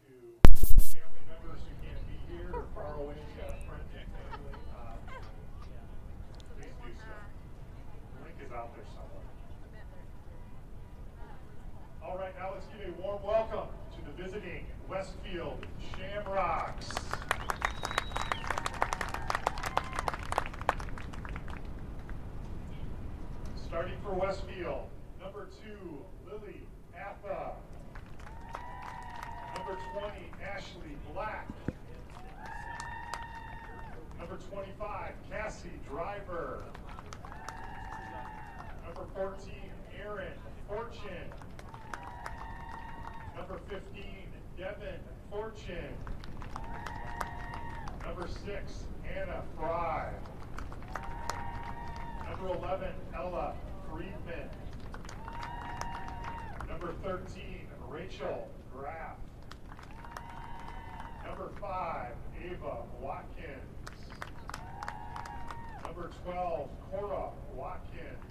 family members who can't be here or far away, if you got a friend and family, please do so. The link is out there somewhere. All right, now let's give a warm welcome to the visiting Westfield Shamrocks. Starting for Westfield, number 2, Lily Atha. Number 20, Ashley Black. Number 25, Cassie Driver. Number 14, Erin Fortune. Number 15, Devin Fortune. Number 6, Hannah Fry. Number 11, Ella Friedman. Number 13, Rachel Graff. Number 5, Ava Watkins. Number 12, Cora Watkins.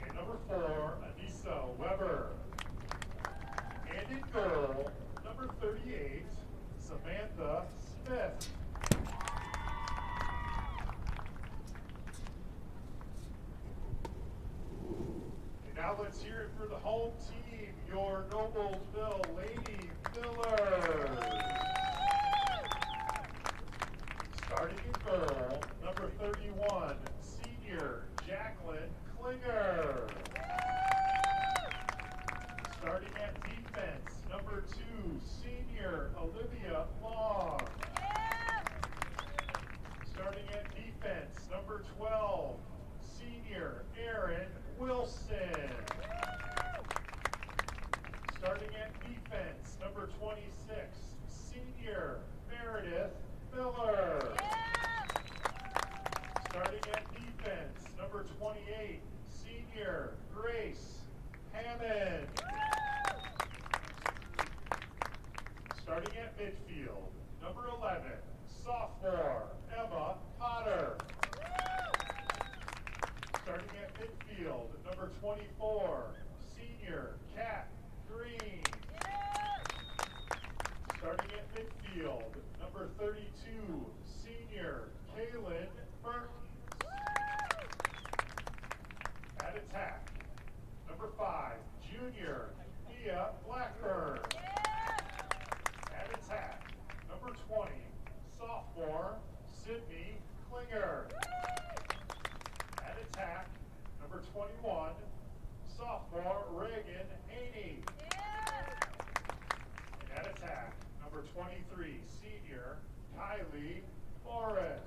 And number 4, Anissa Weber. And in goal, number 38, Samantha Smith. And now let's hear it for the home team, your Noblesville Lady Millers. Starting in goal, number 31, senior Jacqueline Klinger. Starting at defense, number 2, senior Olivia Long. Starting at defense, number 12, senior Erin Wilson. Starting at defense, number 26, senior Meredith Miller. Starting at defense, number 28, senior Grace Hammond. Starting at midfield, number 11, sophomore Emma Potter. Starting at midfield, number 24, senior Kat Green. Starting at midfield, number 32, senior Kaylin Mertens. At attack, number 5, junior Mia Blackburn. At attack, number 20, sophomore Sydney Klinger. At attack, number 21, sophomore Reagan Haney. And at attack, number 23, senior Kylie Morris.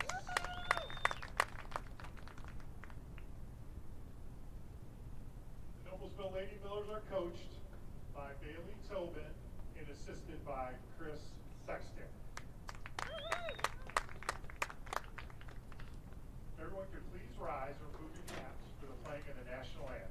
The Noblesville Lady Millers are coached by Bailey Tobin and assisted by Chris Sexton. If everyone could please rise or remove your caps for the playing of the national anthem.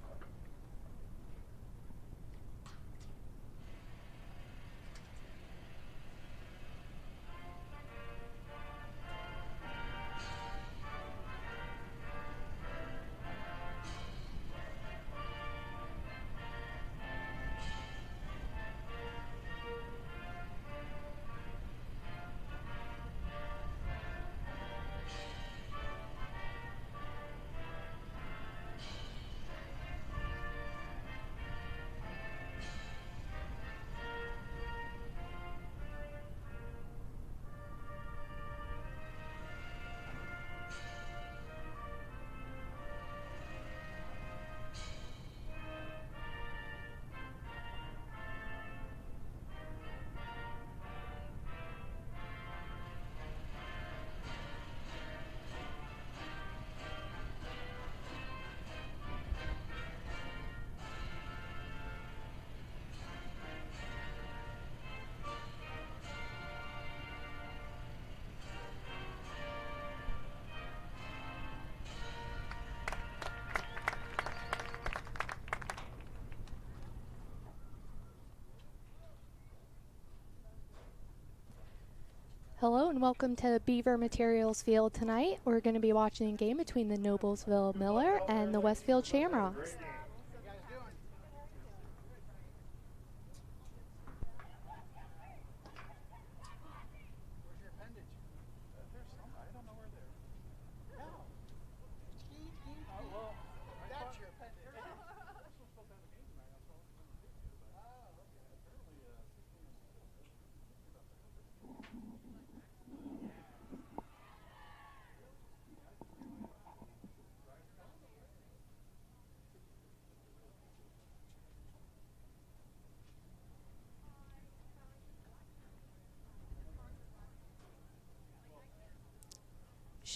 Hello and welcome to Beaver Materials Field tonight. We're going to be watching a game between the Noblesville Miller and the Westfield Shamrocks.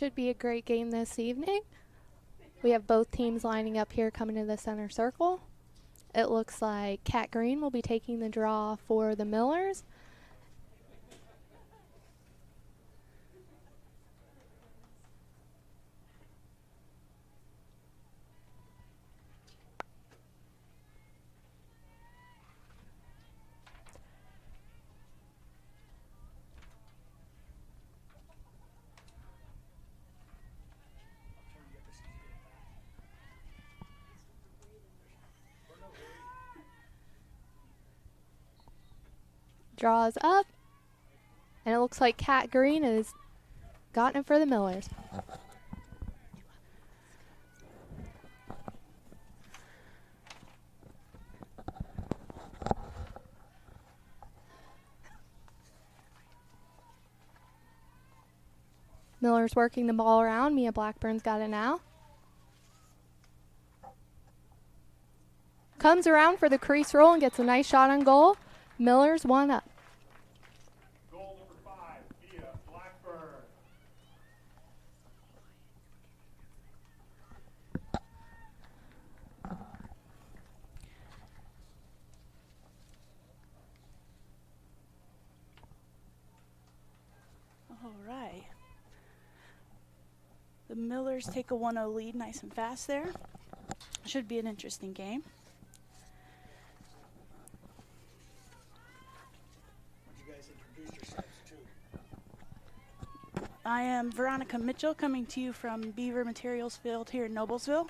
should be a great game this evening. We have both teams lining up here coming to the center circle. It looks like Cat Green will be taking the draw for the Millers. Draws up, and it looks like Cat Green has gotten it for the Millers. Miller's working the ball around. Mia Blackburn's got it now. Comes around for the crease roll and gets a nice shot on goal. Miller's 1 up. Goal number 5, Mia Blackburn. All right. The Millers take a 1-0 lead nice and fast there. Should be an interesting game. I am Veronica Mitchell, coming to you from Beaver Materials Field here in Noblesville.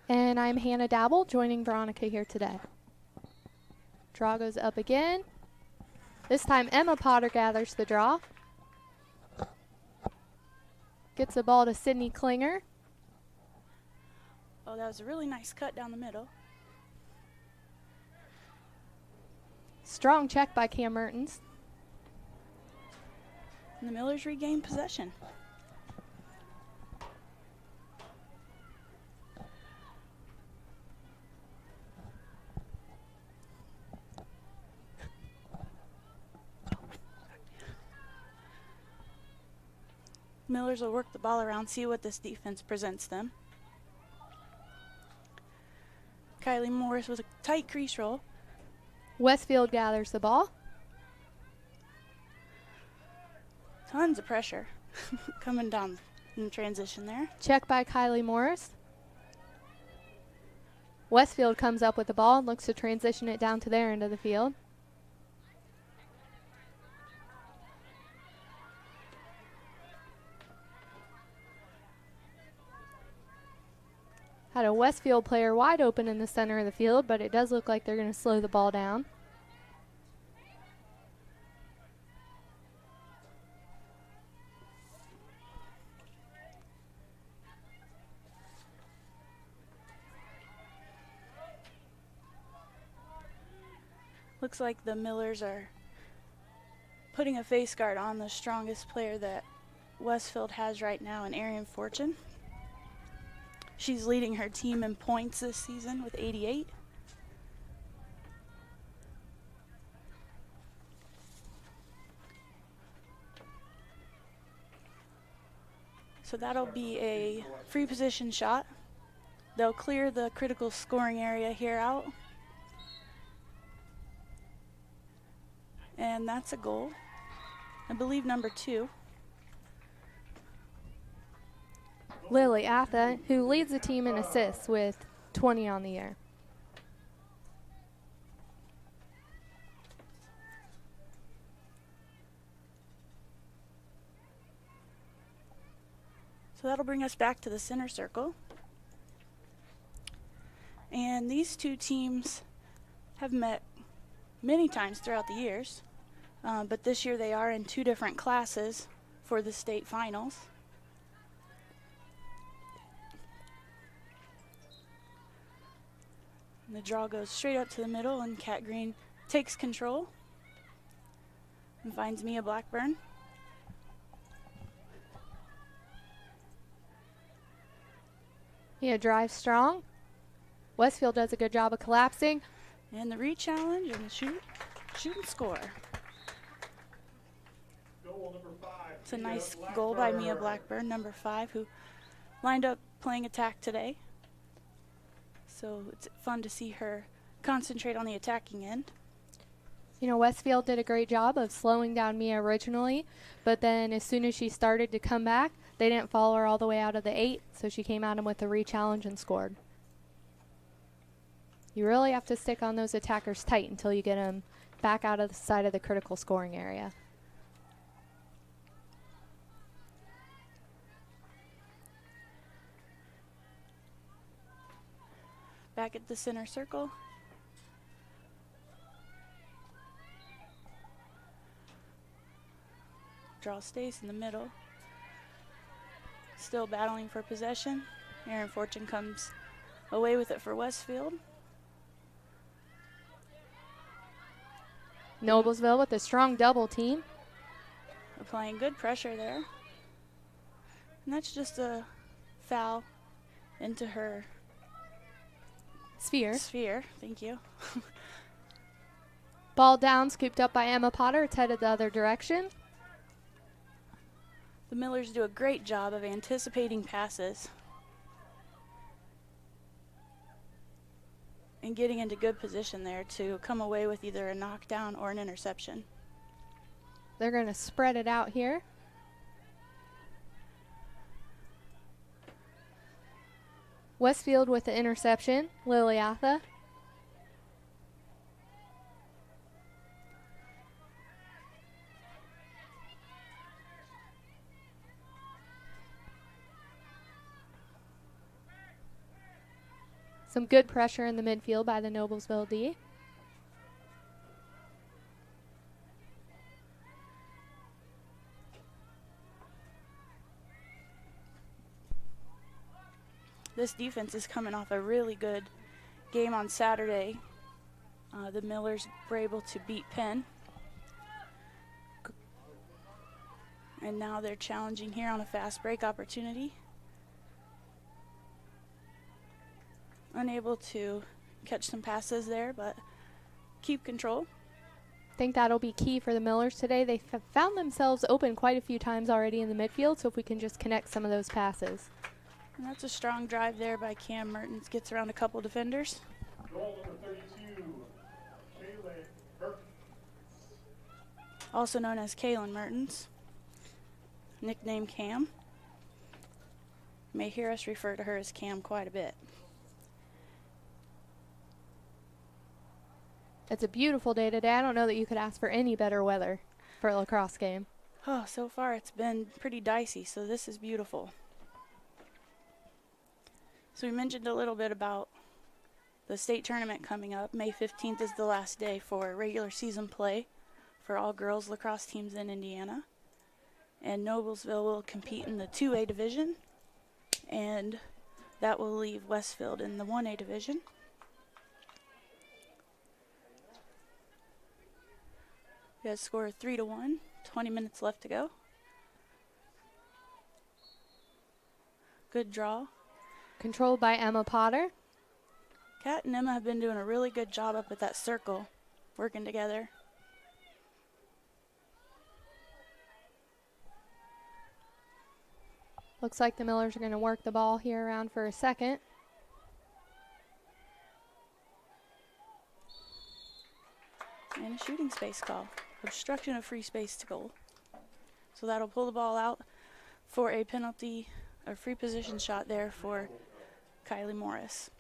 And I'm Hannah Dabble, joining Veronica here today. Draw goes up again. This time Emma Potter gathers the draw. Gets the ball to Sydney Klinger. Oh, that was a really nice cut down the middle. Strong check by Cam Mertens. And the Millers regain possession. Millers will work the ball around, see what this defense presents them. Kylie Morris with a tight crease roll. Westfield gathers the ball. Tons of pressure coming down in transition there. Check by Kylie Morris. Westfield comes up with the ball and looks to transition it down to their end of the field. Had a Westfield player wide open in the center of the field, but it does look like they're going to slow the ball down. Looks like the Millers are putting a face guard on the strongest player that Westfield has right now, in Arian Fortune. She's leading her team in points this season with 88. So that'll be a free position shot. They'll clear the critical scoring area here out. And that's a goal. I believe number 2. Lily Atha, who leads the team in assists with 20 on the year. So that'll bring us back to the center circle. And these two teams have met many times throughout the years, but this year they are in 2 different classes for the state finals. And the draw goes straight up to the middle, and Cat Green takes control and finds Mia Blackburn. Mia drives strong. Westfield does a good job of collapsing. And the re-challenge and the shoot and score. Goal number 5. It's a nice goal by Mia Blackburn, number 5, who lined up playing attack today. So it's fun to see her concentrate on the attacking end. You know, Westfield did a great job of slowing down Mia originally, but then as soon as she started to come back, they didn't follow her all the way out of the 8, so she came at them with a re-challenge and scored. You really have to stick on those attackers tight until you get them back out of the side of the critical scoring area. Back at the center circle. Draw stays in the middle. Still battling for possession. Erin Fortune comes away with it for Westfield. Noblesville with a strong double team. Applying good pressure there. And that's just a foul into her sphere. Thank you. Ball down, scooped up by Emma Potter. It's headed the other direction. The Millers do a great job of anticipating passes and getting into good position there to come away with either a knockdown or an interception. They're going to spread it out here. Westfield with the interception, Liliatha. Some good pressure in the midfield by the Noblesville D. This defense is coming off a really good game on Saturday. The Millers were able to beat Penn. And now they're challenging here on a fast break opportunity. Unable to catch some passes there, but keep control. I think that'll be key for the Millers today. They found themselves open quite a few times already in the midfield, so if we can just connect some of those passes. And that's a strong drive there by Cam Mertens. Gets around a couple defenders. Goal number 32, Kaylin Mertens. Also known as Kaylin Mertens, nickname Cam. You may hear us refer to her as Cam quite a bit. It's a beautiful day today. I don't know that you could ask for any better weather for a lacrosse game. Oh, so far it's been pretty dicey, so this is beautiful. So we mentioned a little bit about the state tournament coming up. May 15th is the last day for regular season play for all girls lacrosse teams in Indiana. And Noblesville will compete in the 2A division, and that will leave Westfield in the 1A division. We have a score of 3-1, 20 minutes left to go. Good draw. Controlled by Emma Potter. Kat and Emma have been doing a really good job up at that circle, working together. Looks like the Millers are going to work the ball here around for a second. And a shooting space call. Obstruction of free space to goal. So that'll pull the ball out for a penalty, a free position shot there for Kylie Morris.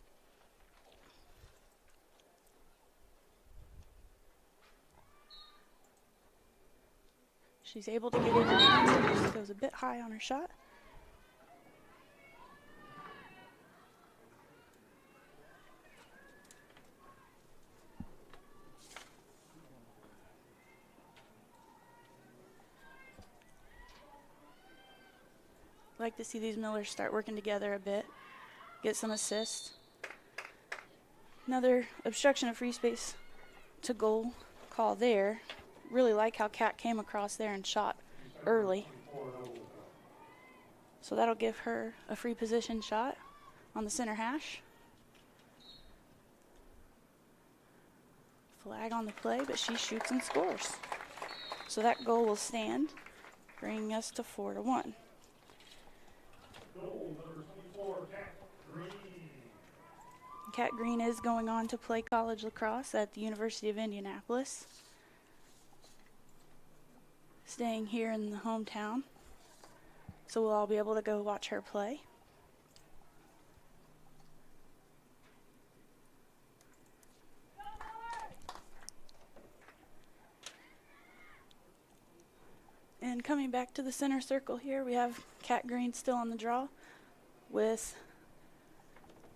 She's able to get in and just goes a bit high on her shot. Like to see these Millers start working together a bit, get some assists. Another obstruction of free space to goal call there. Really like how Kat came across there and shot early. So that'll give her a free position shot on the center hash. Flag on the play, but she shoots and scores. So that goal will stand. bringing us to 4-1. Goal number 24, Cat Green. Cat Green is going on to play college lacrosse at the University of Indianapolis, staying here in the hometown, so we'll all be able to go watch her play. And coming back to the center circle here, we have Cat Green still on the draw with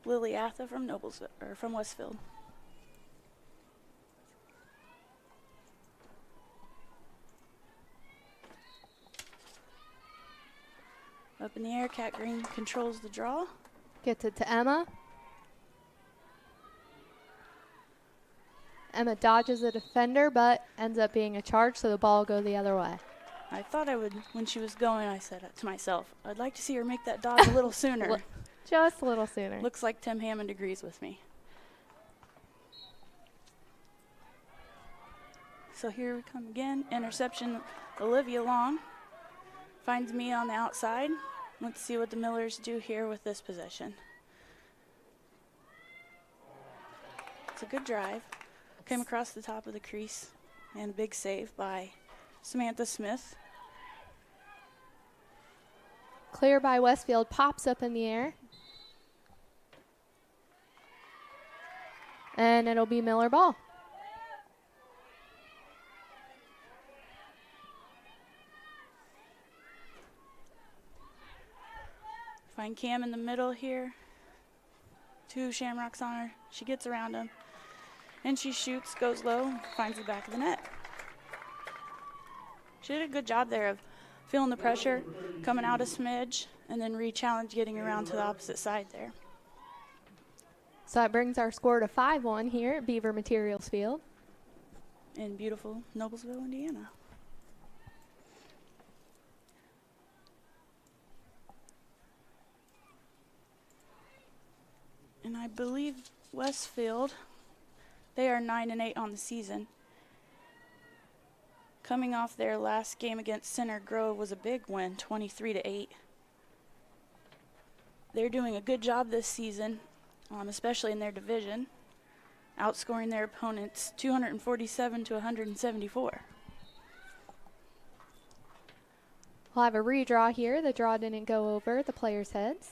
Lily Atha from Noblesville, or from Westfield. Up in the air, Cat Green controls the draw. Gets it to Emma. Emma dodges the defender, but ends up being a charge, so the ball will go the other way. I thought I would, when she was going, I said to myself, I'd like to see her make that dodge a little sooner. Just a little sooner. Looks like Tim Hammond agrees with me. So here we come again. Interception, Olivia Long finds me on the outside. Let's see what the Millers do here with this possession. It's a good drive. Came across the top of the crease, and a big save by Samantha Smith. Clear by Westfield, pops up in the air. And it'll be Miller ball. Find Cam in the middle here. 2 Shamrocks on her. She gets around him. And she shoots, goes low, finds the back of the net. She did a good job there of feeling the pressure, coming out a smidge, and then re-challenge getting around to the opposite side there. So that brings our score to 5-1 here at Beaver Materials Field. In beautiful Noblesville, Indiana. And I believe Westfield, they are 9-8 on the season. Coming off their last game against Center Grove was a big win, 23-8. They're doing a good job this season, especially in their division, outscoring their opponents 247 to 174. We'll have a redraw here. The draw didn't go over the players' heads.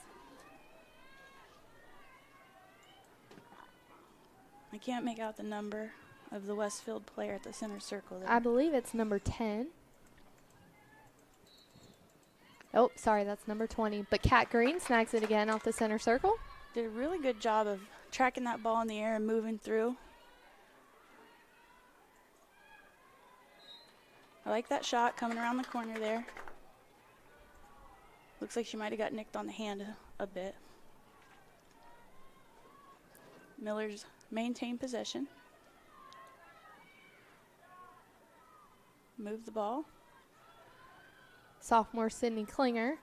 I can't make out the number of the Westfield player at the center circle there. I believe it's number 10. Oh, sorry, that's number 20. But Cat Green snags it again off the center circle. Did a really good job of tracking that ball in the air and moving through. I like that shot coming around the corner there. Looks like she might have got nicked on the hand a bit. Millers maintain possession. Move the ball. Sophomore Sydney Klinger.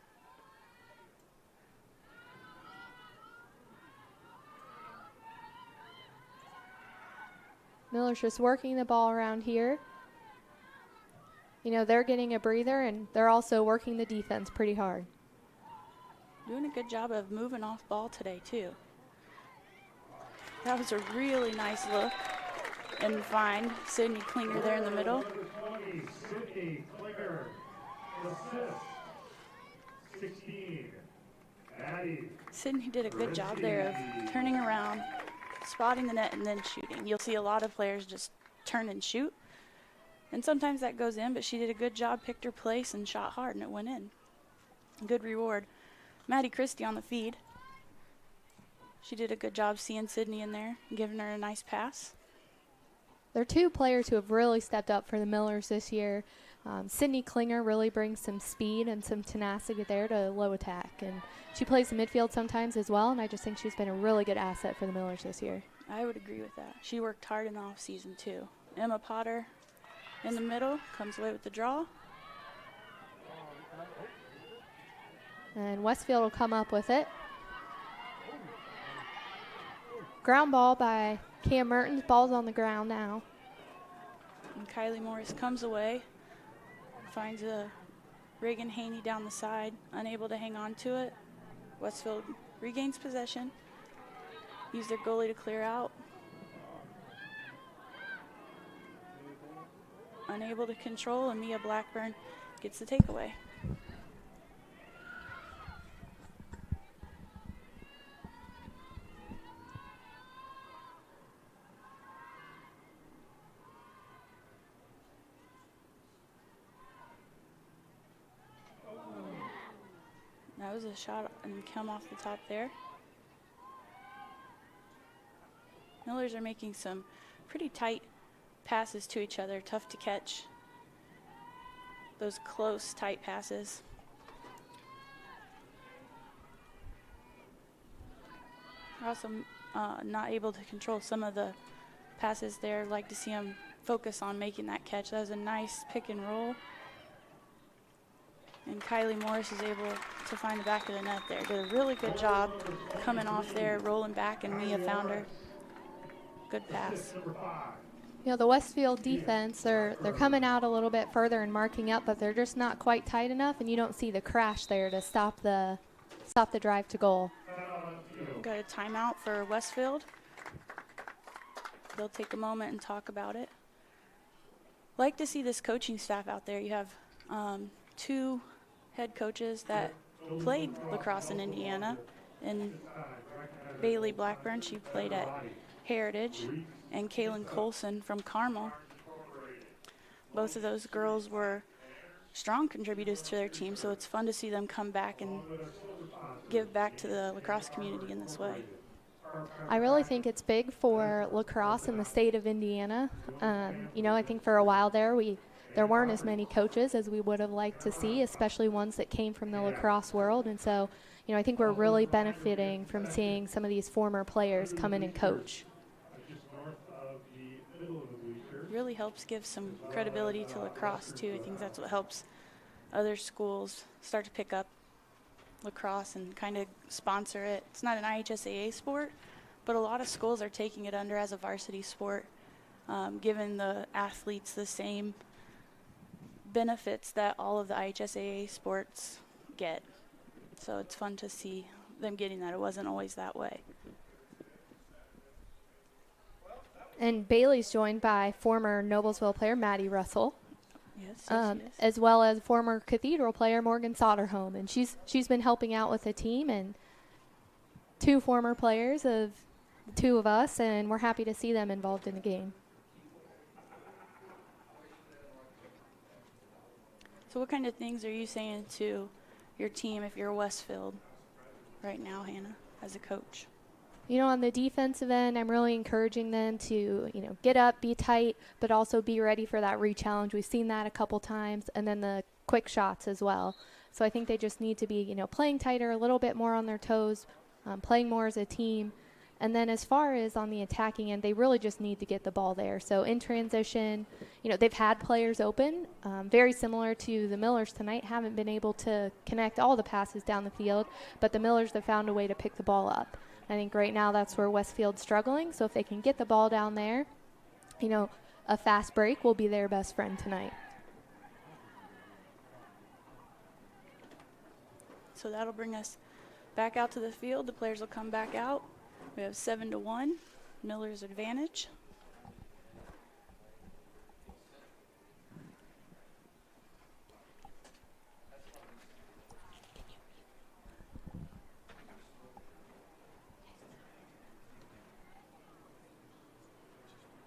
Miller's just working the ball around here. You know, they're getting a breather, and they're also working the defense pretty hard. Doing a good job of moving off ball today, too. That was a really nice look. And find Sydney Klinger there in the middle. Number 20, Sydney Klinger. Assist. 16, Maddie. Sydney did a good job there of turning around, spotting the net, and then shooting. You'll see a lot of players just turn and shoot. And sometimes that goes in, but she did a good job, picked her place, and shot hard, and it went in. Good reward. Maddie Christie on the feed. She did a good job seeing Sydney in there, giving her a nice pass. There are 2 players who have really stepped up for the Millers this year. Sydney Klinger really brings some speed and some tenacity there to low attack. And she plays the midfield sometimes as well, and I just think she's been a really good asset for the Millers this year. I would agree with that. She worked hard in the offseason, too. Emma Potter in the middle, comes away with the draw. And Westfield will come up with it. Ground ball by Cam Mertens. Ball's on the ground now. And Kylie Morris comes away, finds a Reagan Haney down the side, unable to hang on to it. Westfield regains possession. Use their goalie to clear out. Unable to control, and Mia Blackburn gets the takeaway. That was a shot and come off the top there. Millers are making some pretty tight passes to each other, tough to catch. Those close, tight passes. They're also not able to control some of the passes there. Like to see them focus on making that catch. That was a nice pick and roll. And Kylie Morris is able to find the back of the net there. Did a really good job coming off there, rolling back, and Mia found her. Good pass. You know, the Westfield defense, they're coming out a little bit further and marking up, but they're just not quite tight enough, and you don't see the crash there to stop the drive to goal. Got a timeout for Westfield. They'll take a moment and talk about it. Like to see this coaching staff out there. You have 2 head coaches that played lacrosse in Indiana, and Bailey Blackburn, she played at Heritage, and Kaylin Colson from Carmel. Both of those girls were strong contributors to their team, so it's fun to see them come back and give back to the lacrosse community in this way. I really think it's big for lacrosse in the state of Indiana. You know, I think for a while there weren't as many coaches as we would have liked to see, especially ones that came from the lacrosse world. And so, you know, I think we're really benefiting from seeing some of these former players come in and coach. Really helps give some credibility to lacrosse too. I think that's what helps other schools start to pick up lacrosse and kind of sponsor it. It's not an IHSAA sport, but a lot of schools are taking it under as a varsity sport, giving the athletes the same benefits that all of the IHSAA sports get. So it's fun to see them getting that. It wasn't always that way. And Bailey's joined by former Noblesville player Maddie Russell, yes. as well as former Cathedral player Morgan Soderholm. And she's been helping out with the team, and 2 former players of the 2 of us, and we're happy to see them involved in the game. So what kind of things are you saying to your team if you're Westfield right now, Hannah, as a coach? You know, on the defensive end, I'm really encouraging them to, you know, get up, be tight, but also be ready for that re-challenge. We've seen that a couple times, and then the quick shots as well. So I think they just need to be, you know, playing tighter, a little bit more on their toes, playing more as a team. And then as far as on the attacking end, they really just need to get the ball there. So in transition, you know, they've had players open, very similar to the Millers tonight, haven't been able to connect all the passes down the field, but the Millers have found a way to pick the ball up. I think right now that's where Westfield's struggling. So if they can get the ball down there, you know, a fast break will be their best friend tonight. So that'll bring us back out to the field. The players will come back out. We have 7-1, Miller's advantage.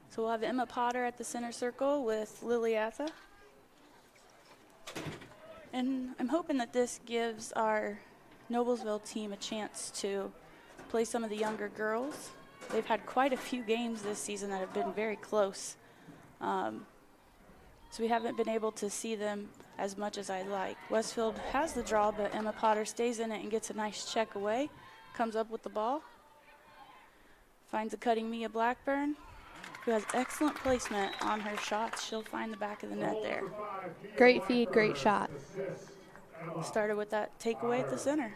So we'll have Emma Potter at the center circle with Lily Atha. And I'm hoping that this gives our Noblesville team a chance to play some of the younger girls. They've had quite a few games this season that have been very close. So we haven't been able to see them as much as I'd like. Westfield has the draw, but Emma Potter stays in it and gets a nice check away. Comes up with the ball. Finds a cutting Mia Blackburn, who has excellent placement on her shots. She'll find the back of the net there. Great feed, great shot. Started with that takeaway at the center.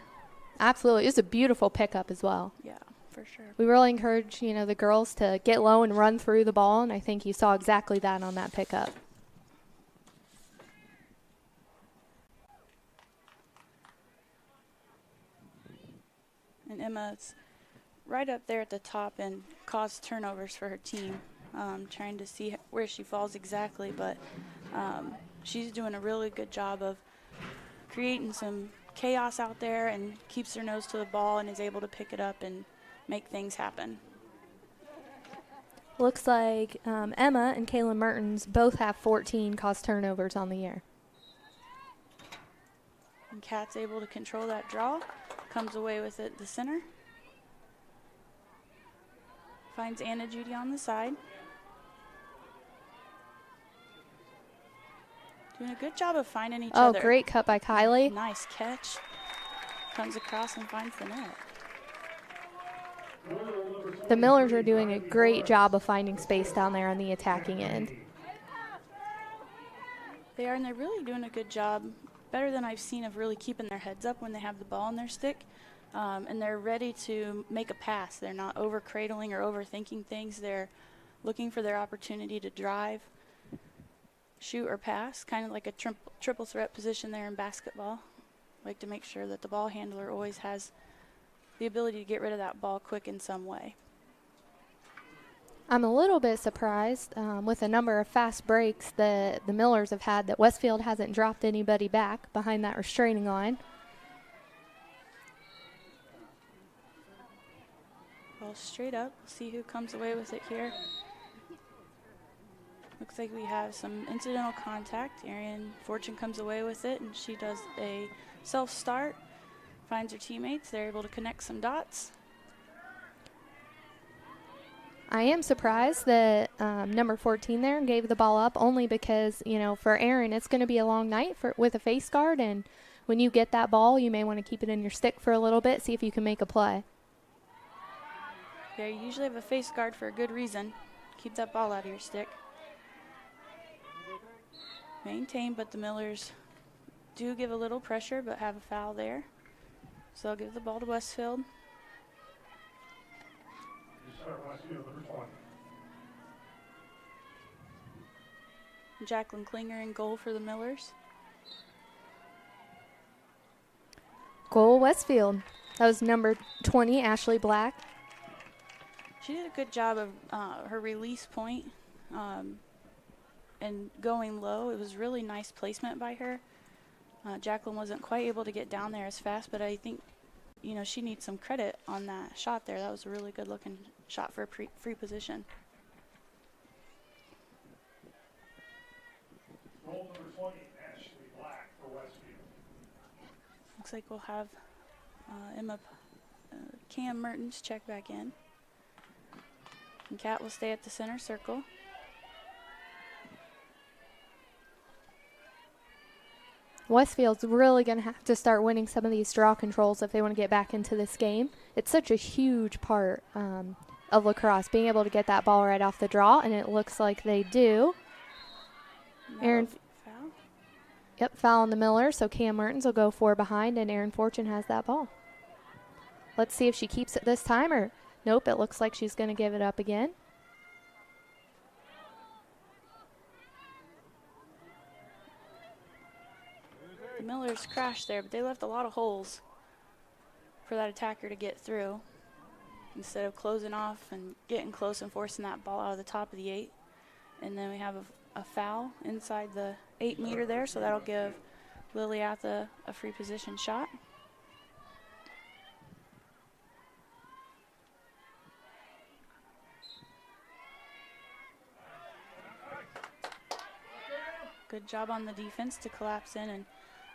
Absolutely. It's a beautiful pickup as well. Yeah, for sure. We really encourage, you know, the girls to get low and run through the ball, and I think you saw exactly that on that pickup. And Emma's right up there at the top and caused turnovers for her team, trying to see where she falls exactly, but she's doing a really good job of creating some chaos out there and keeps her nose to the ball and is able to pick it up and make things happen. Looks like Emma and Kayla Mertens both have 14 caused turnovers on the year. And Kat's able to control that draw, comes away with it the center. Finds Anna Judy on the side. Doing a good job of finding each other. Oh, great cut by Kylie. Nice catch. Comes across and finds the net. The Millers are doing a great job of finding space down there on the attacking end. They are, and they're really doing a good job, better than I've seen, of really keeping their heads up when they have the ball in their stick. And they're ready to make a pass. They're not over-cradling or overthinking things. They're looking for their opportunity to drive, shoot, or pass, kind of like a triple threat position there in basketball. Like to make sure that the ball handler always has the ability to get rid of that ball quick in some way. I'm a little bit surprised with the number of fast breaks that the Millers have had that Westfield hasn't dropped anybody back behind that restraining line. Ball straight up. See who comes away with it here. Looks like we have some incidental contact. Arian Fortune comes away with it, and she does a self-start, finds her teammates. They're able to connect some dots. I am surprised that number 14 there gave the ball up, only because, you know, for Aaron, it's going to be a long night with a face guard, and when you get that ball, you may want to keep it in your stick for a little bit, see if you can make a play. Yeah, you usually have a face guard for a good reason. Keep that ball out of your stick. Maintain, but the Millers do give a little pressure, but have a foul there. So they'll give the ball to Westfield. Westfield, number 20. Jacqueline Klinger in goal for the Millers. Goal Westfield. That was number 20, Ashley Black. She did a good job of her release point and going low. It was really nice placement by her. Jacqueline wasn't quite able to get down there as fast, but I think, you know, she needs some credit on that shot there. That was a really good looking shot for a free position. Goal number 20, Ashley Black for Westfield. Looks like we'll have Cam Mertens check back in. And Kat will stay at the center circle. Westfield's really going to have to start winning some of these draw controls if they want to get back into this game. It's such a huge part of lacrosse, being able to get that ball right off the draw, and it looks like they do. Aaron, foul? Yep, foul on the Miller, so Cam Mertens will go 4 behind, and Aaron Fortune has that ball. Let's see if she keeps it this time, or nope, it looks like she's going to give it up again. The Millers crashed there, but they left a lot of holes for that attacker to get through instead of closing off and getting close and forcing that ball out of the top of the 8. And then we have a foul inside the 8 meter there, so that'll give Liliatha a free position shot. Good job on the defense to collapse in and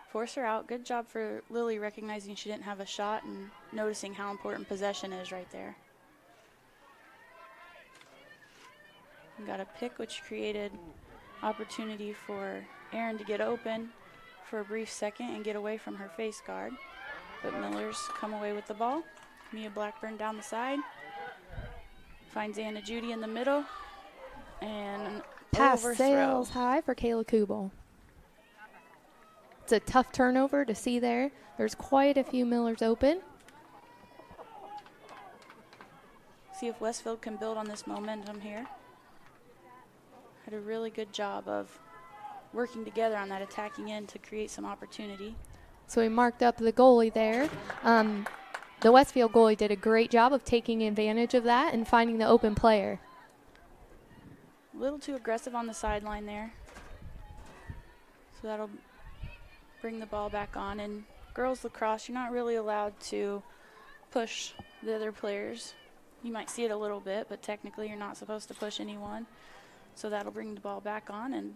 force her out. Good job for Lily recognizing she didn't have a shot and noticing how important possession is right there. We got a pick, which created opportunity for Erin to get open for a brief second and get away from her face guard. But Millers come away with the ball. Mia Blackburn down the side. Finds Anna Judy in the middle. And an Pass overthrow. sails high for Kayla Kubel. It's a tough turnover to see there. There's quite a few Millers open. See if Westfield can build on this momentum here. Had a really good job of working together on that attacking end to create some opportunity. So we marked up the goalie there. the Westfield goalie did a great job of taking advantage of that and finding the open player. A little too aggressive on the sideline there. So that'll bring the ball back on. And girls lacrosse, you're not really allowed to push the other players. You might see it a little bit, but technically you're not supposed to push anyone. So that'll bring the ball back on, and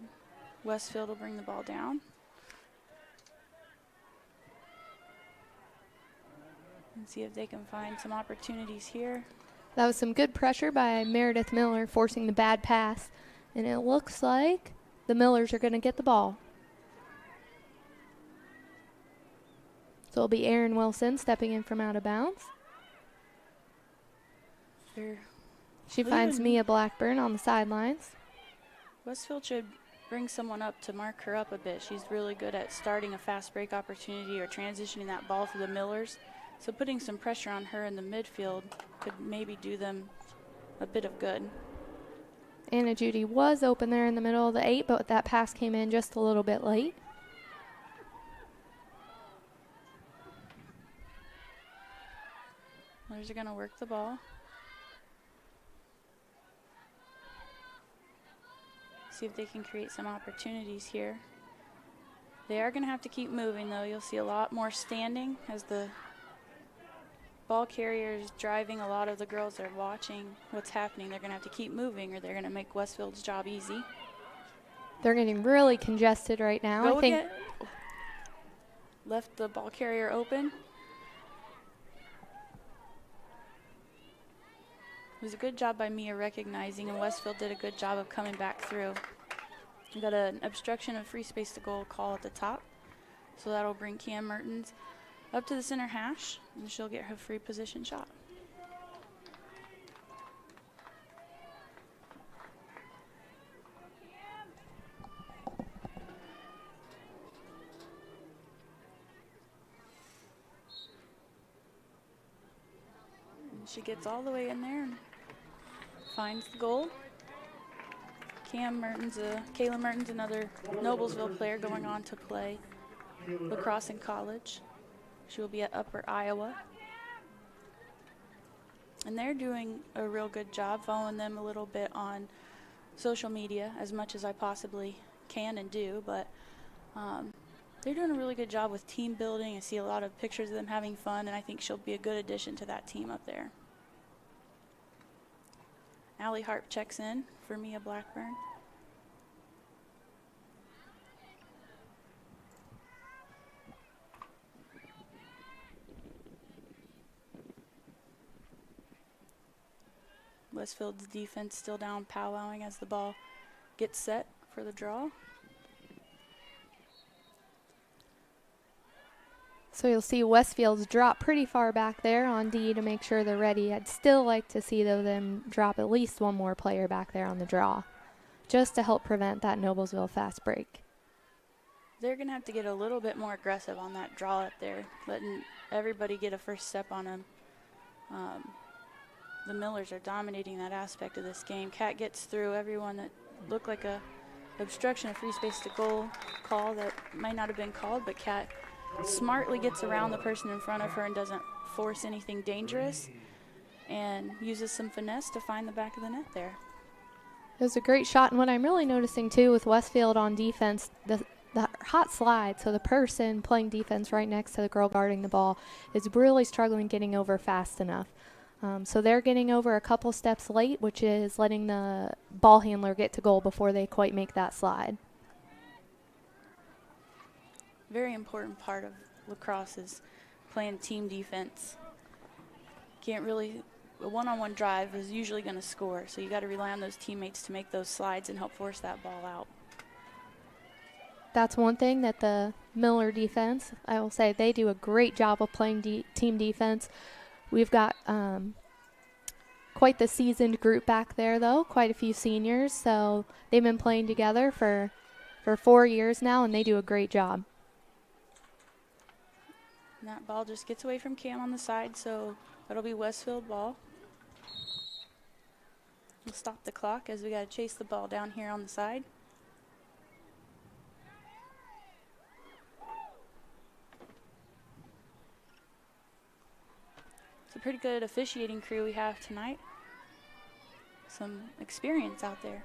Westfield will bring the ball down. And see if they can find some opportunities here. That was some good pressure by Meredith Miller, forcing the bad pass. And it looks like the Millers are going to get the ball. So it'll be Erin Wilson stepping in from out of bounds. She finds Mia Blackburn on the sidelines. Westfield should bring someone up to mark her up a bit. She's really good at starting a fast break opportunity or transitioning that ball for the Millers. So putting some pressure on her in the midfield could maybe do them a bit of good. Anna Judy was open there in the middle of the 8, but that pass came in just a little bit late. Millers are going to work the ball. See if they can create some opportunities here. They are going to have to keep moving, though. You'll see a lot more standing as the ball carrier is driving. A lot of the girls are watching what's happening. They're going to have to keep moving, or they're going to make Westfield's job easy. They're getting really congested right now. I think again. Left the ball carrier open. It was a good job by Mia recognizing, and Westfield did a good job of coming back through. We got an obstruction of free space to goal call at the top, so that'll bring Cam Mertens up to the center hash, and she'll get her free position shot. And she gets all the way in there and finds the goal. Kayla Mertens, another Noblesville player going on to play lacrosse in college. She will be at Upper Iowa. And they're doing a real good job, following them a little bit on social media as much as I possibly can and do, but they're doing a really good job with team building. I see a lot of pictures of them having fun, and I think she'll be a good addition to that team up there. Allie Harp checks in for Mia Blackburn. Westfield's defense still down powwowing as the ball gets set for the draw. so. You'll see Westfield's drop pretty far back there on D to make sure they're ready. I'd still like to see, though, them drop at least one more player back there on the draw, just to help prevent that Noblesville fast break. They're going to have to get a little bit more aggressive on that draw up there, letting everybody get a first step on them. The Millers are dominating that aspect of this game. Kat gets through everyone that looked like a obstruction of free space to goal call that might not have been called, but Kat smartly gets around the person in front of her and doesn't force anything dangerous and uses some finesse to find the back of the net there. It was a great shot, and what I'm really noticing, too, with Westfield on defense, the hot slide, so the person playing defense right next to the girl guarding the ball is really struggling getting over fast enough. So they're getting over a couple steps late, which is letting the ball handler get to goal before they quite make that slide. Very important part of lacrosse is playing team defense. Can't really, a one-on-one drive is usually going to score, so you got to rely on those teammates to make those slides and help force that ball out. That's one thing that the Miller defense, I will say, they do a great job of playing team defense. We've got quite the seasoned group back there, though, quite a few seniors. So they've been playing together for 4 years now, and they do a great job. And that ball just gets away from Cam on the side, so that'll be Westfield ball. We'll stop the clock as we got to chase the ball down here on the side. pretty good officiating crew we have tonight. Some experience out there.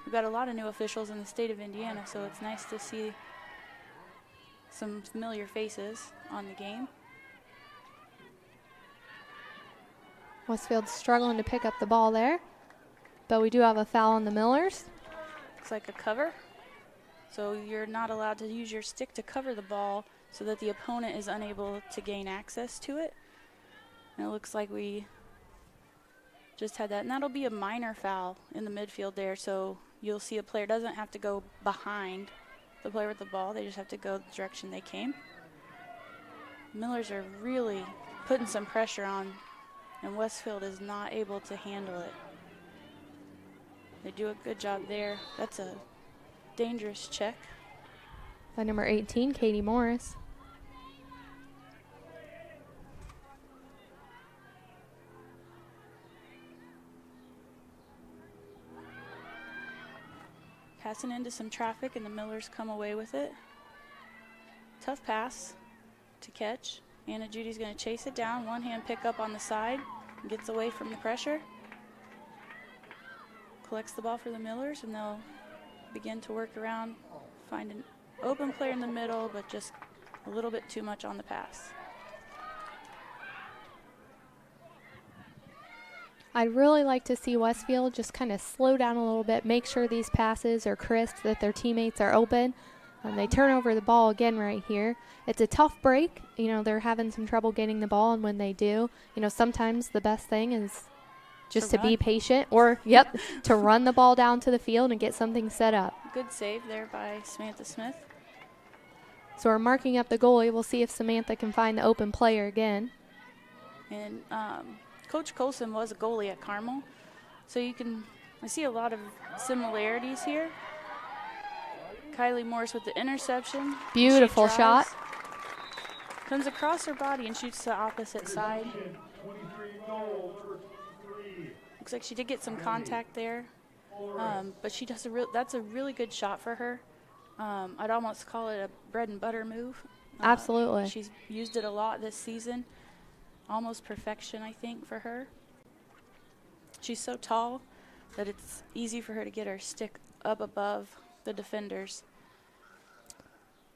We've got a lot of new officials in the state of Indiana, so it's nice to see some familiar faces on the game. Westfield's struggling to pick up the ball there, but we do have a foul on the Millers. Looks like a cover. So you're not allowed to use your stick to cover the ball so that the opponent is unable to gain access to it. And it looks like we just had that. And that'll be a minor foul in the midfield there. So you'll see a player doesn't have to go behind the player with the ball. They just have to go the direction they came. Millers are really putting some pressure on, and Westfield is not able to handle it. They do a good job there. That's a dangerous check. By number 18, Katie Morris. Passing into some traffic, and the Millers come away with it. Tough pass to catch. Anna Judy's going to chase it down. One hand pick up on the side. Gets away from the pressure. Collects the ball for the Millers, and they'll begin to work around, find an open player in the middle, but just a little bit too much on the pass. I'd really like to see Westfield just kind of slow down a little bit, make sure these passes are crisp, that their teammates are open. They turn over the ball again right here. It's a tough break. You know, they're having some trouble getting the ball, and when they do, you know, sometimes the best thing is just to be patient or, to run the ball down to the field and get something set up. Good save there by Samantha Smith. So we're marking up the goalie. We'll see if Samantha can find the open player again. And Coach Colson was a goalie at Carmel, so I see a lot of similarities here. Kylie Morris with the interception. Beautiful shot. Comes across her body and shoots to the opposite side. Looks like she did get some contact there, but she does that's a really good shot for her. I'd almost call it a bread and butter move. Absolutely. She's used it a lot this season. Almost perfection, I think, for her. She's so tall that it's easy for her to get her stick up above the defenders.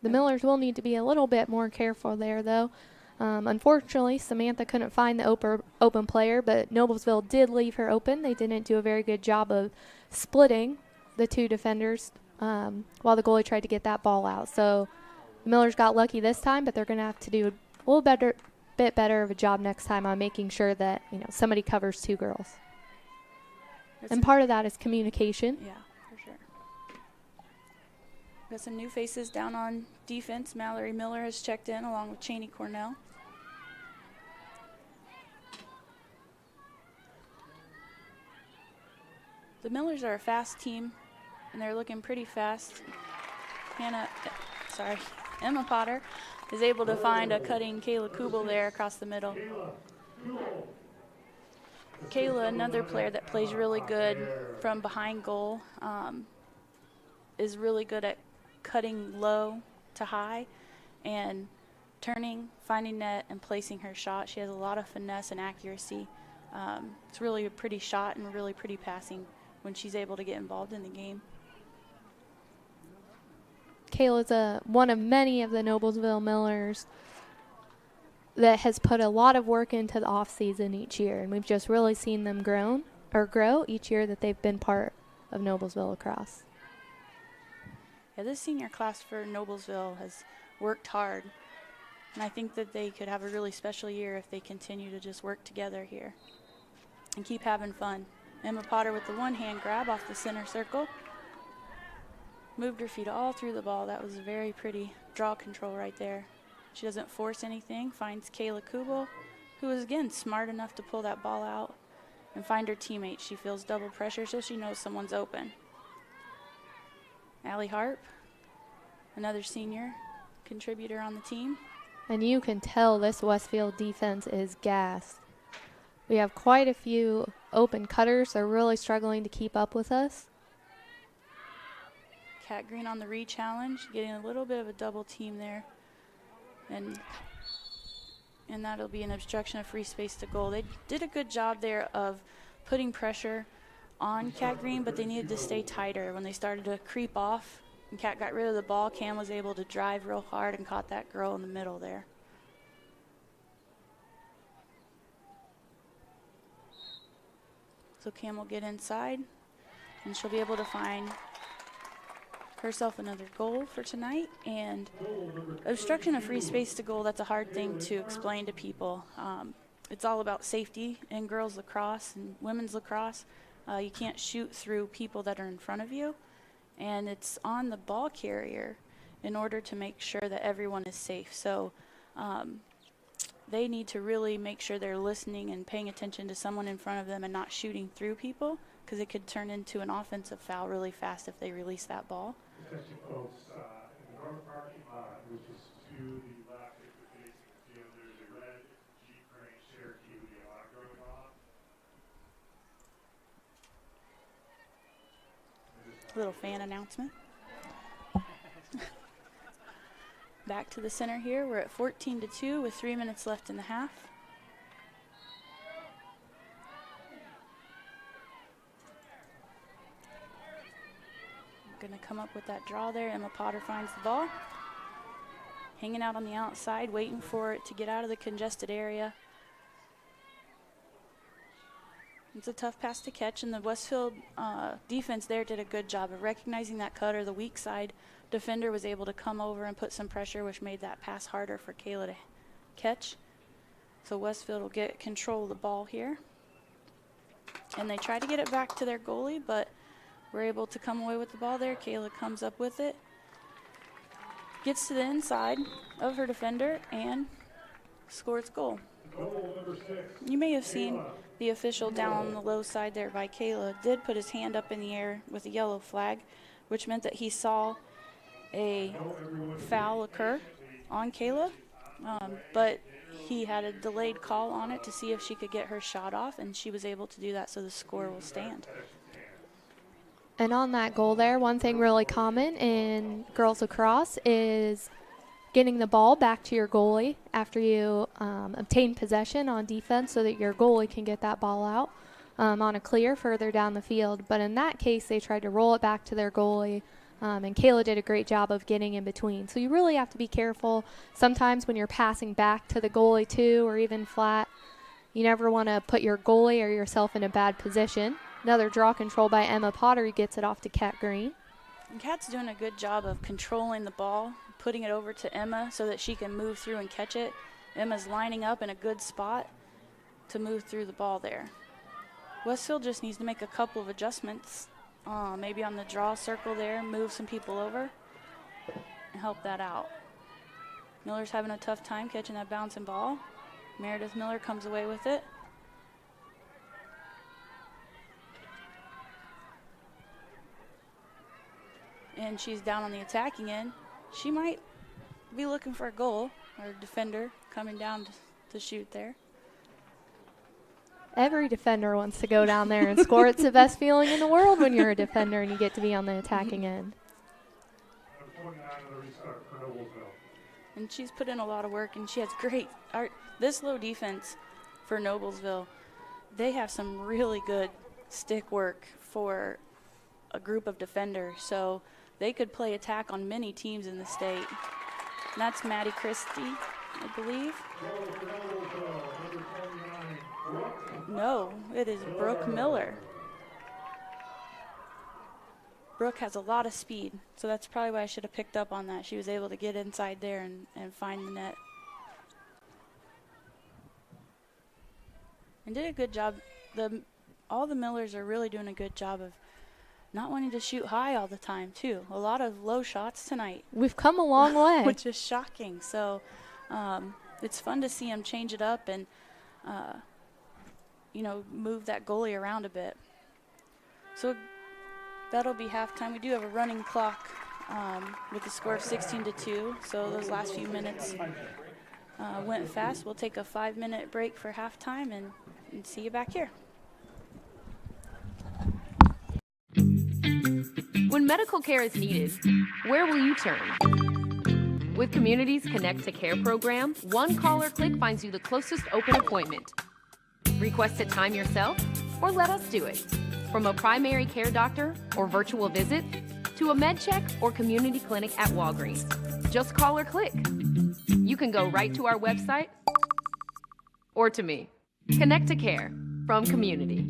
The Millers will need to be a little bit more careful there, though. Unfortunately, Samantha couldn't find the open player, but Noblesville did leave her open. They didn't do a very good job of splitting the two defenders while the goalie tried to get that ball out. So the Millers got lucky this time, but they're going to have to do a little bit better of a job next time on making sure that, you know, somebody covers two girls. And part of that is communication. Yeah, for sure. Got some new faces down on defense. Mallory Miller has checked in along with Cheney Cornell. The Millers are a fast team, and they're looking pretty fast. Emma Potter is able to find a cutting Kayla Kubel there across the middle. Kayla, another player that plays really good from behind goal, is really good at cutting low to high and turning, finding net, and placing her shot. She has a lot of finesse and accuracy. It's really a pretty shot and really pretty passing when she's able to get involved in the game. Kayla's one of many of the Noblesville Millers that has put a lot of work into the off-season each year, and we've just really seen them grow each year that they've been part of Noblesville Lacrosse. Yeah, this senior class for Noblesville has worked hard, and I think that they could have a really special year if they continue to just work together here and keep having fun. Emma Potter with the one-hand grab off the center circle. Moved her feet all through the ball. That was a very pretty draw control right there. She doesn't force anything, finds Kayla Kubel, who is, again, smart enough to pull that ball out and find her teammate. She feels double pressure, so she knows someone's open. Allie Harp, another senior contributor on the team. And you can tell this Westfield defense is gassed. We have quite a few open cutters. They're really struggling to keep up with us. Kat Green on the re-challenge, getting a little bit of a double team there. And and that'll be an obstruction of free space to goal. They did a good job there of putting pressure on Cat Green, but they needed to stay tighter. When they started to creep off and Cat got rid of the ball, Cam was able to drive real hard and caught that girl in the middle there. So Cam will get inside, and she'll be able to find herself another goal for tonight. And obstruction of free space to goal, that's a hard thing to explain to people. It's all about safety in girls lacrosse and women's lacrosse. You can't shoot through people that are in front of you, and it's on the ball carrier in order to make sure that everyone is safe. So they need to really make sure they're listening and paying attention to someone in front of them and not shooting through people, because it could turn into an offensive foul really fast if they release that ball. Attention folks, in the north parking lot, which is to the left if you're facing the field, there's a red Jeep Grand Cherokee with the alarm going off. Little fan announcement. Back to the center here. We're at 14-2 with 3 minutes left in the half. Going to come up with that draw there. Emma Potter finds the ball. Hanging out on the outside, waiting for it to get out of the congested area. It's a tough pass to catch, and the Westfield defense there did a good job of recognizing that cutter. The weak side defender was able to come over and put some pressure, which made that pass harder for Kayla to catch. So Westfield will get control of the ball here. And they try to get it back to their goalie, but we're able to come away with the ball there. Kayla comes up with it, gets to the inside of her defender, and scores goal. Goal number 6. You may have seen the official down on the low side there by Kayla did put his hand up in the air with a yellow flag, which meant that he saw a foul occur on Kayla, but he had a delayed call on it to see if she could get her shot off, and she was able to do that, so the score will stand. And on that goal there, one thing really common in girls lacrosse is getting the ball back to your goalie after you obtain possession on defense so that your goalie can get that ball out on a clear further down the field. But in that case, they tried to roll it back to their goalie, and Kayla did a great job of getting in between. So you really have to be careful. Sometimes when you're passing back to the goalie too, or even flat, you never want to put your goalie or yourself in a bad position. Another draw control by Emma Potter, who gets it off to Kat Green. And Kat's doing a good job of controlling the ball, putting it over to Emma so that she can move through and catch it. Emma's lining up in a good spot to move through the ball there. Westfield just needs to make a couple of adjustments, maybe on the draw circle there, move some people over and help that out. Miller's having a tough time catching that bouncing ball. Meredith Miller comes away with it. And she's down on the attacking end. She might be looking for a goal, or a defender coming down to shoot there. Every defender wants to go down there and score. It's the best feeling in the world when you're a defender and you get to be on the attacking end. And she's put in a lot of work, and she has great art. This low defense for Noblesville, they have some really good stick work for a group of defenders. So they could play attack on many teams in the state. And that's Maddie Christie, I believe. No, it is Brooke Miller. Brooke has a lot of speed, so that's probably why I should have picked up on that. She was able to get inside there and find the net. And did a good job. All the Millers are really doing a good job of not wanting to shoot high all the time, too. A lot of low shots tonight. We've come a long way. Which is shocking. So it's fun to see them change it up and, move that goalie around a bit. So that'll be halftime. We do have a running clock with a score of 16-2. So those last few minutes went fast. We'll take a 5-minute break for halftime and see you back here. When medical care is needed, where will you turn? With Community's Connect to Care program, one call or click finds you the closest open appointment. Request a time yourself, or let us do it. From a primary care doctor or virtual visit, to a med check or community clinic at Walgreens. Just call or click. You can go right to our website or to me. Connect to Care from Community.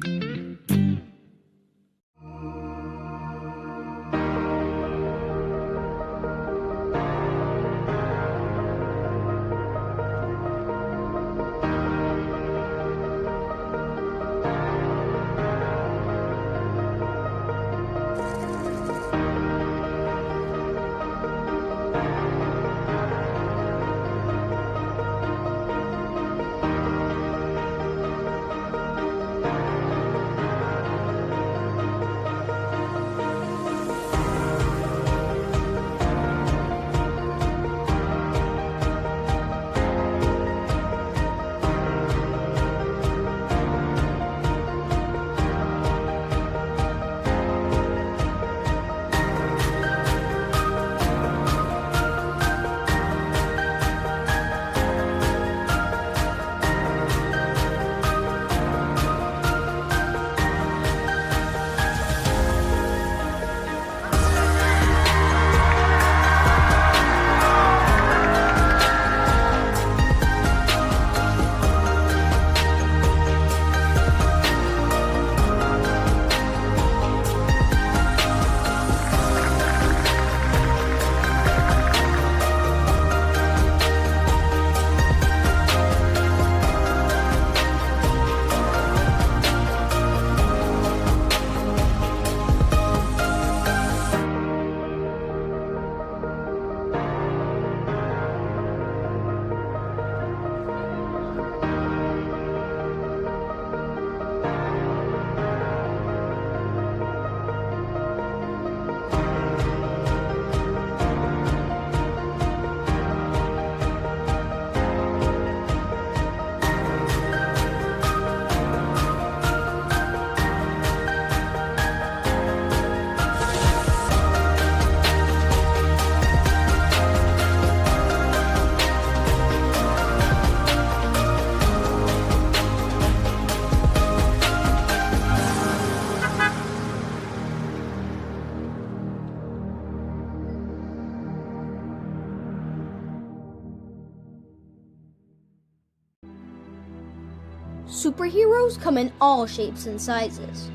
Superheroes come in all shapes and sizes.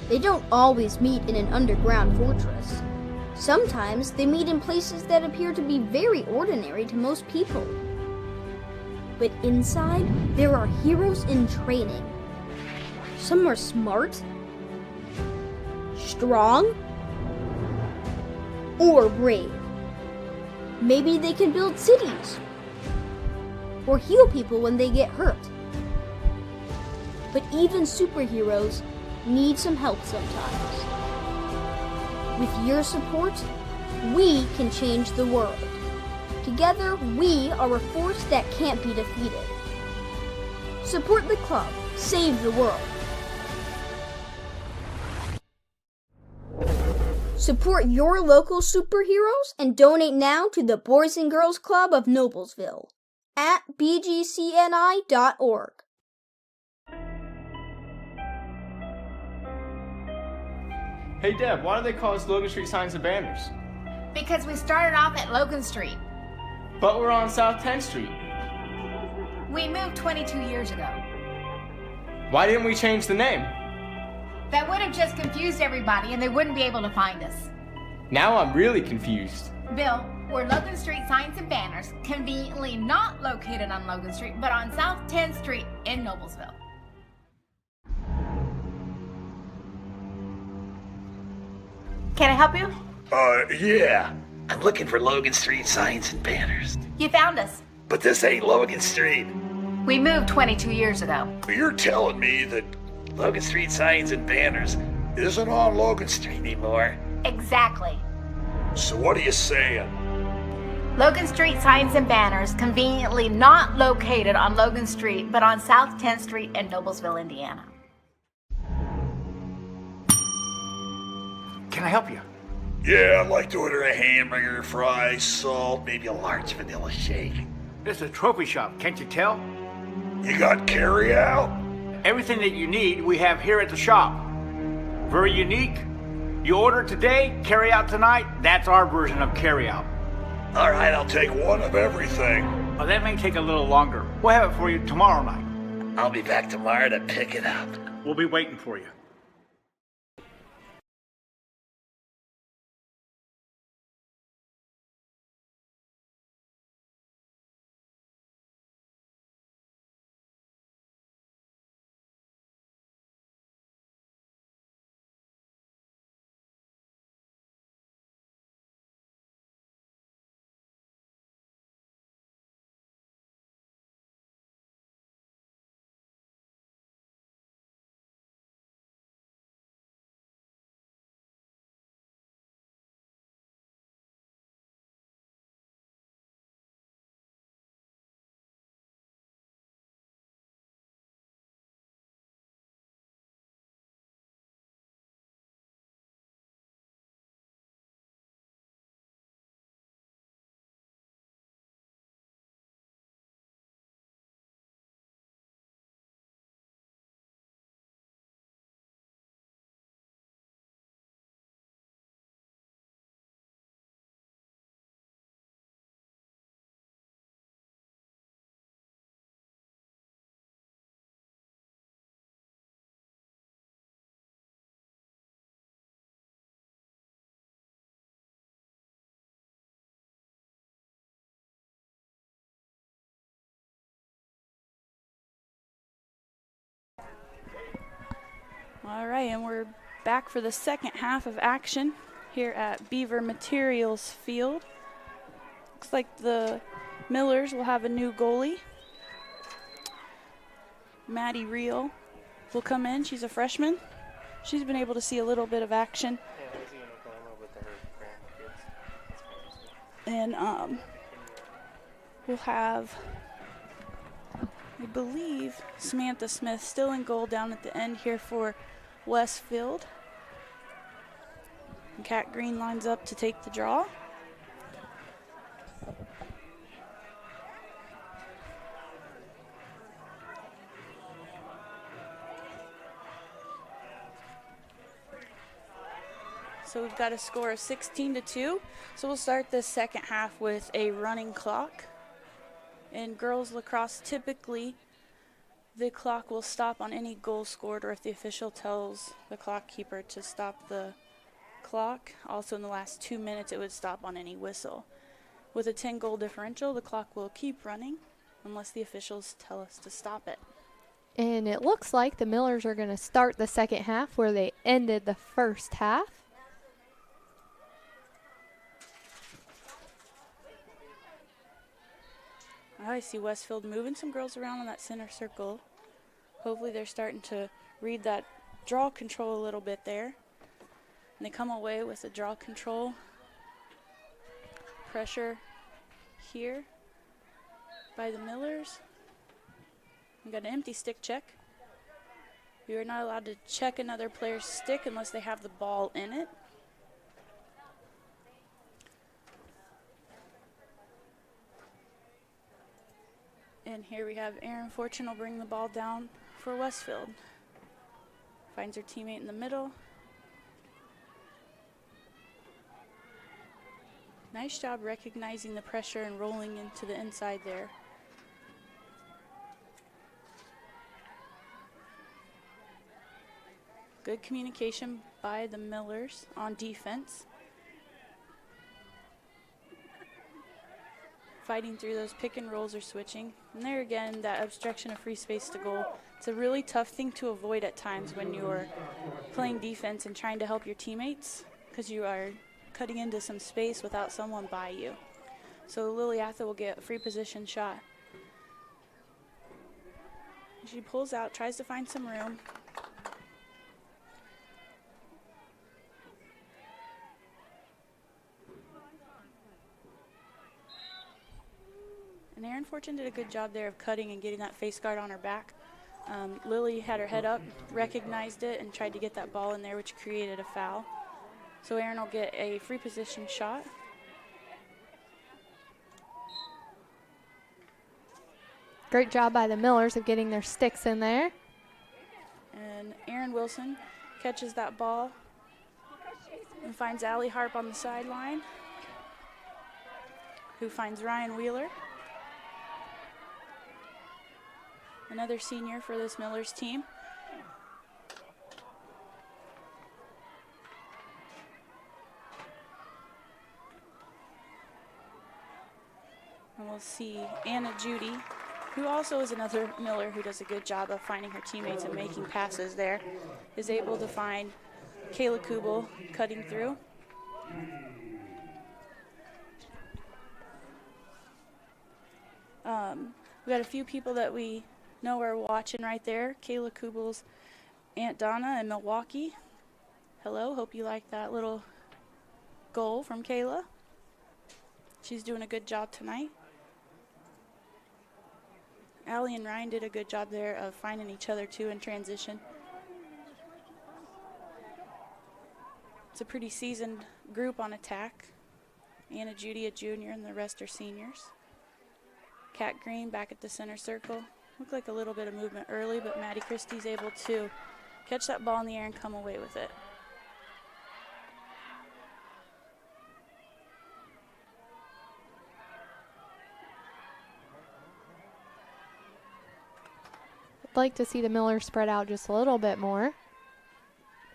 They don't always meet in an underground fortress. Sometimes they meet in places that appear to be very ordinary to most people. But inside, there are heroes in training. Some are smart, strong, or brave. Maybe they can build cities, or heal people when they get hurt. But even superheroes need some help sometimes. With your support, we can change the world. Together, we are a force that can't be defeated. Support the club. Save the world. Support your local superheroes and donate now to the Boys and Girls Club of Noblesville at bgcni.org. Hey Deb, why do they call us Logan Street Signs and Banners? Because we started off at Logan Street. But we're on South 10th Street. We moved 22 years ago. Why didn't we change the name? That would have just confused everybody and they wouldn't be able to find us. Now I'm really confused. Bill, we're Logan Street Signs and Banners, conveniently not located on Logan Street, but on South 10th Street in Noblesville. Can I help you? Yeah. I'm looking for Logan Street Signs and Banners. You found us. But this ain't Logan Street. We moved 22 years ago. You're telling me that Logan Street Signs and Banners isn't on Logan Street anymore? Exactly. So what are you saying? Logan Street Signs and Banners, conveniently not located on Logan Street, but on South 10th Street in Noblesville, Indiana. Can I help you? Yeah, I'd like to order a hamburger, fries, salt, maybe a large vanilla shake. This is a trophy shop, can't you tell? You got carry out? Everything that you need, we have here at the shop. Very unique. You order today, carry out tonight. That's our version of carry out. All right, I'll take one of everything. Well, that may take a little longer. We'll have it for you tomorrow night. I'll be back tomorrow to pick it up. We'll be waiting for you. All right, and we're back for the second half of action here at Beaver Materials Field. Looks like the Millers will have a new goalie. Maddie Reel will come in. She's a freshman. She's been able to see a little bit of action. And we'll have, I believe, Samantha Smith still in goal down at the end here for Westfield. And Kat Green lines up to take the draw. So we've got a score of 16-2. So we'll start the second half with a running clock. In girls lacrosse, typically the clock will stop on any goal scored or if the official tells the clock keeper to stop the clock. Also in the last 2 minutes it would stop on any whistle. With a 10-goal differential, the clock will keep running unless the officials tell us to stop it. And it looks like the Millers are going to start the second half where they ended the first half. I see Westfield moving some girls around in that center circle. Hopefully they're starting to read that draw control a little bit there. And they come away with a draw control. Pressure here by the Millers. We got an empty stick check. You are not allowed to check another player's stick unless they have the ball in it. And here we have Erin Fortune will bring the ball down for Westfield. Finds her teammate in the middle. Nice job recognizing the pressure and rolling into the inside there. Good communication by the Millers on defense. Fighting through those pick and rolls or switching. And there again, that obstruction of free space to goal. It's a really tough thing to avoid at times when you're playing defense and trying to help your teammates because you are cutting into some space without someone by you. So Liliatha will get a free position shot. She pulls out, tries to find some room. And Erin Fortune did a good job there of cutting and getting that face guard on her back. Lily had her head up, recognized it, and tried to get that ball in there, which created a foul. So Aaron will get a free position shot. Great job by the Millers of getting their sticks in there. And Aaron Wilson catches that ball and finds Allie Harp on the sideline, who finds Ryan Wheeler, another senior for this Millers team. And we'll see Anna Judy, who also is another Miller who does a good job of finding her teammates and making passes there, is able to find Kayla Kubel cutting through. We got a few people that we know are watching right there. Kayla Kubel's Aunt Donna in Milwaukee. Hello, hope you like that little goal from Kayla. She's doing a good job tonight. Allie and Ryan did a good job there of finding each other too in transition. It's a pretty seasoned group on attack. Anna Judy, a junior, and the rest are seniors. Kat Green back at the center circle. Looked like a little bit of movement early, but Maddie Christie's able to catch that ball in the air and come away with it. I'd like to see the Millers spread out just a little bit more.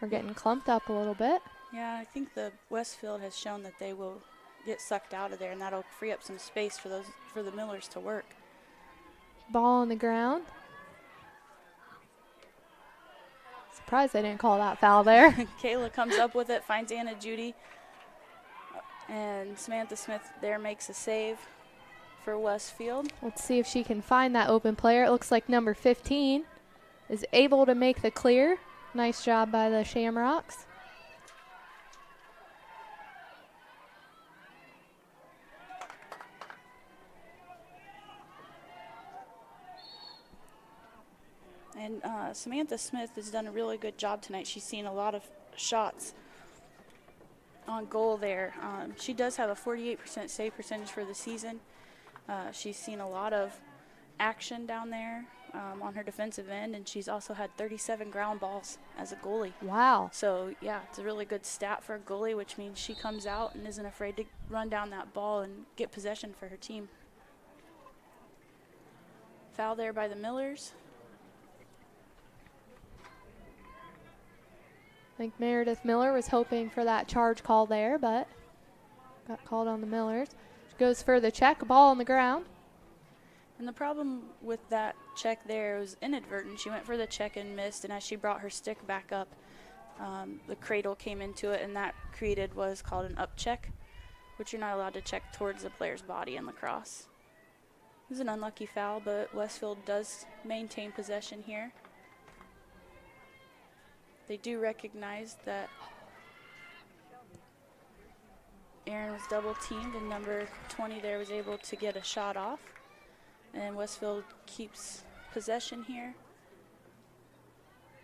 We're getting clumped up a little bit. Yeah, I think the Westfield has shown that they will get sucked out of there, and that'll free up some space for the Millers to work. Ball on the ground. Surprised they didn't call that foul there. Kayla comes up with it, finds Anna Judy, and Samantha Smith there makes a save for Westfield. Let's see if she can find that open player. It looks like number 15 is able to make the clear. Nice job by the Shamrocks. And Samantha Smith has done a really good job tonight. She's seen a lot of shots on goal there. She does have a 48% save percentage for the season. She's seen a lot of action down there on her defensive end, and she's also had 37 ground balls as a goalie. Wow. So, yeah, it's a really good stat for a goalie, which means she comes out and isn't afraid to run down that ball and get possession for her team. Foul there by the Millers. I think Meredith Miller was hoping for that charge call there, but got called on the Millers. She goes for the check, ball on the ground. And the problem with that check there was inadvertent. She went for the check and missed, and as she brought her stick back up, the cradle came into it, and that created what is called an up check, which you're not allowed to check towards the player's body in lacrosse. It was an unlucky foul, but Westfield does maintain possession here. They do recognize that Aaron was double teamed, and number 20 there was able to get a shot off. And Westfield keeps possession here.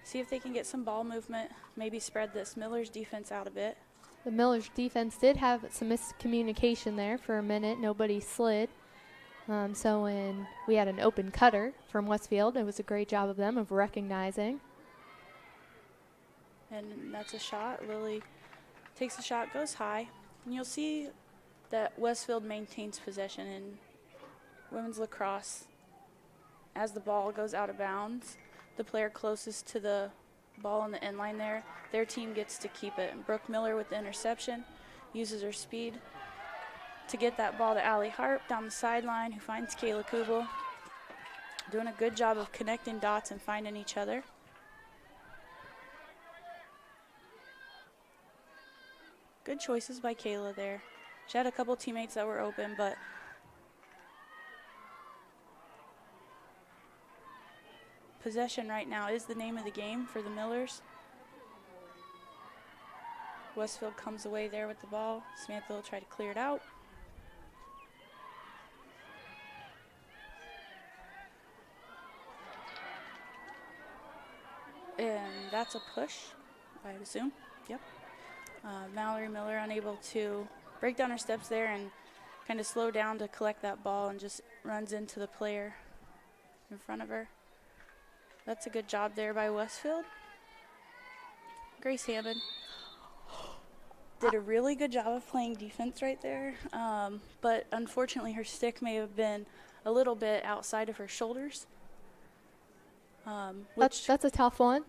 See if they can get some ball movement, maybe spread this Millers defense out a bit. The Millers defense did have some miscommunication there for a minute. Nobody slid. So when we had an open cutter from Westfield, it was a great job of them of recognizing. And that's a shot. Lily takes the shot, goes high. And you'll see that Westfield maintains possession in women's lacrosse. As the ball goes out of bounds, the player closest to the ball on the end line there, their team gets to keep it. And Brooke Miller with the interception uses her speed to get that ball to Allie Harp down the sideline, who finds Kayla Kubel. Doing a good job of connecting dots and finding each other. Good choices by Kayla there. She had a couple teammates that were open, but possession right now is the name of the game for the Millers. Westfield comes away there with the ball. Samantha will try to clear it out. And that's a push, I would assume. Yep. Mallory Miller unable to break down her steps there and kind of slow down to collect that ball and just runs into the player in front of her. That's a good job there by Westfield. Grace Hammond did a really good job of playing defense right there, but unfortunately her stick may have been a little bit outside of her shoulders. That's a tough one.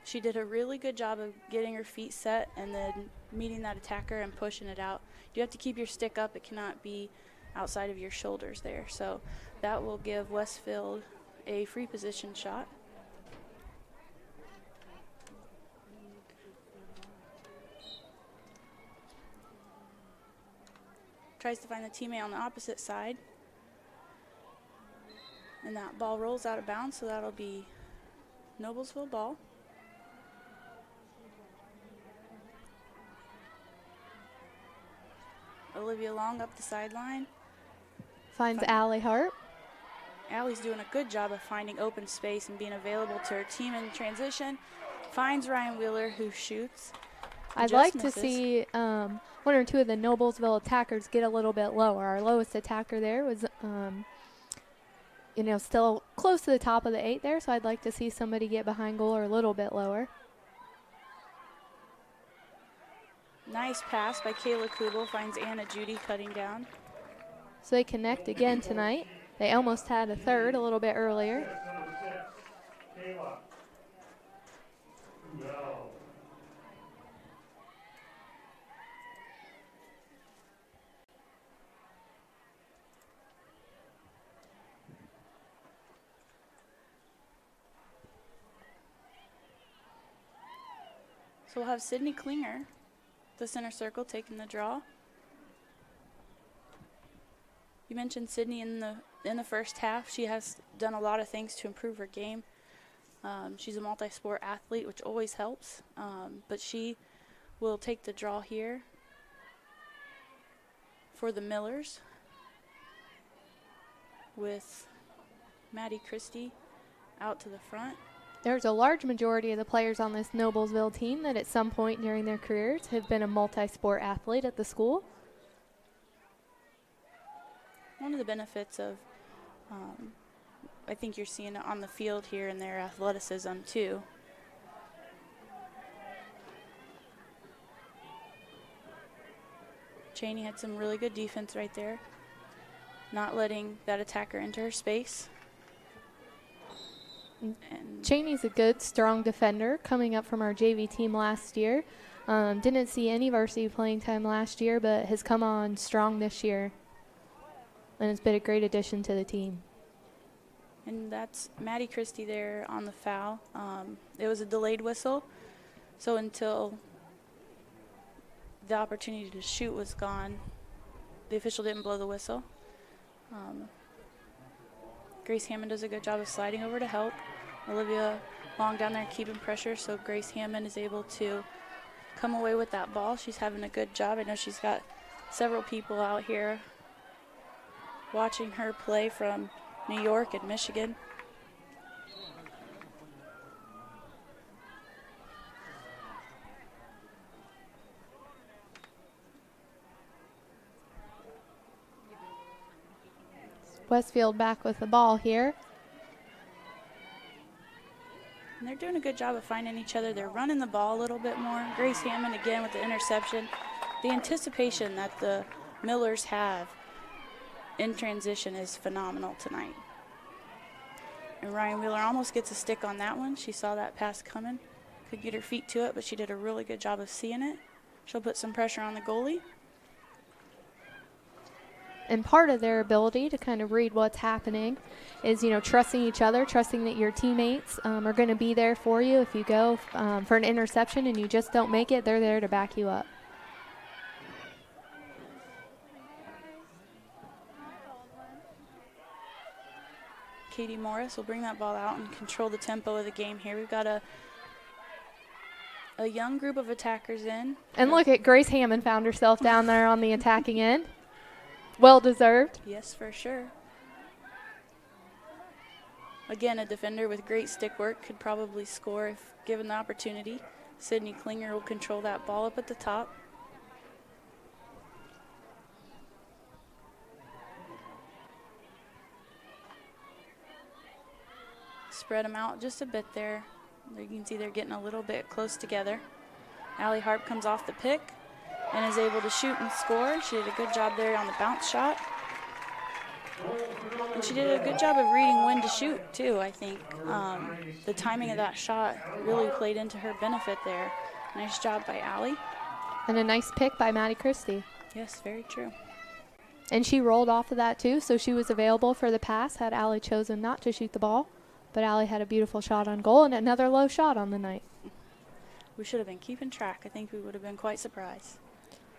She did a really good job of getting her feet set and then meeting that attacker and pushing it out. You have to keep your stick up. It cannot be outside of your shoulders there. So that will give Westfield a free position shot. Tries to find the teammate on the opposite side. And that ball rolls out of bounds, so that'll be Noblesville ball. Olivia Long up the sideline. Finds Allie Hart. Allie's doing a good job of finding open space and being available to her team in transition. Finds Ryan Wheeler, who shoots. I'd like to see one or two of the Noblesville attackers get a little bit lower. Our lowest attacker there was, still close to the top of the 8 there, so I'd like to see somebody get behind goal or a little bit lower. Nice pass by Kayla Kubel, finds Anna Judy cutting down. So they connect again tonight. They almost had a third a little bit earlier. Kayla. No. So we'll have Sydney Klinger, the center circle, taking the draw. You mentioned Sydney in the first half. She has done a lot of things to improve her game. She's a multi-sport athlete, which always helps. But she will take the draw here for the Millers with Maddie Christie out to the front. There's a large majority of the players on this Noblesville team that at some point during their careers have been a multi-sport athlete at the school. One of the benefits of, I think you're seeing it on the field here in their athleticism too. Cheney had some really good defense right there, not letting that attacker enter her space. And Cheney's a good, strong defender coming up from our JV team last year. Didn't see any varsity playing time last year, but has come on strong this year. And it's been a great addition to the team. And that's Maddie Christie there on the foul. It was a delayed whistle, so until the opportunity to shoot was gone, the official didn't blow the whistle. Grace Hammond does a good job of sliding over to help. Olivia Long down there keeping pressure, so Grace Hammond is able to come away with that ball. She's having a good job. I know she's got several people out here watching her play from New York and Michigan. Westfield back with the ball here. And they're doing a good job of finding each other. They're running the ball a little bit more. Grace Hammond again with the interception. The anticipation that the Millers have in transition is phenomenal tonight. And Ryan Wheeler almost gets a stick on that one. She saw that pass coming. Could get her feet to it, but she did a really good job of seeing it. She'll put some pressure on the goalie. And part of their ability to kind of read what's happening is, trusting each other, trusting that your teammates are going to be there for you. If you go for an interception and you just don't make it, they're there to back you up. Katie Morris will bring that ball out and control the tempo of the game here. We've got a young group of attackers in. And look at Grace Hammond found herself down there on the attacking end. Well deserved. Yes, for sure. Again, a defender with great stick work could probably score if given the opportunity. Sydney Klinger will control that ball up at the top. Spread them out just a bit there. You can see they're getting a little bit close together. Allie Harp comes off the pick and is able to shoot and score. She did a good job there on the bounce shot. And she did a good job of reading when to shoot, too, I think. The timing of that shot really played into her benefit there. Nice job by Allie. And a nice pick by Maddie Christie. Yes, very true. And she rolled off of that, too, so she was available for the pass had Allie chosen not to shoot the ball. But Allie had a beautiful shot on goal and another low shot on the night. We should have been keeping track. I think we would have been quite surprised.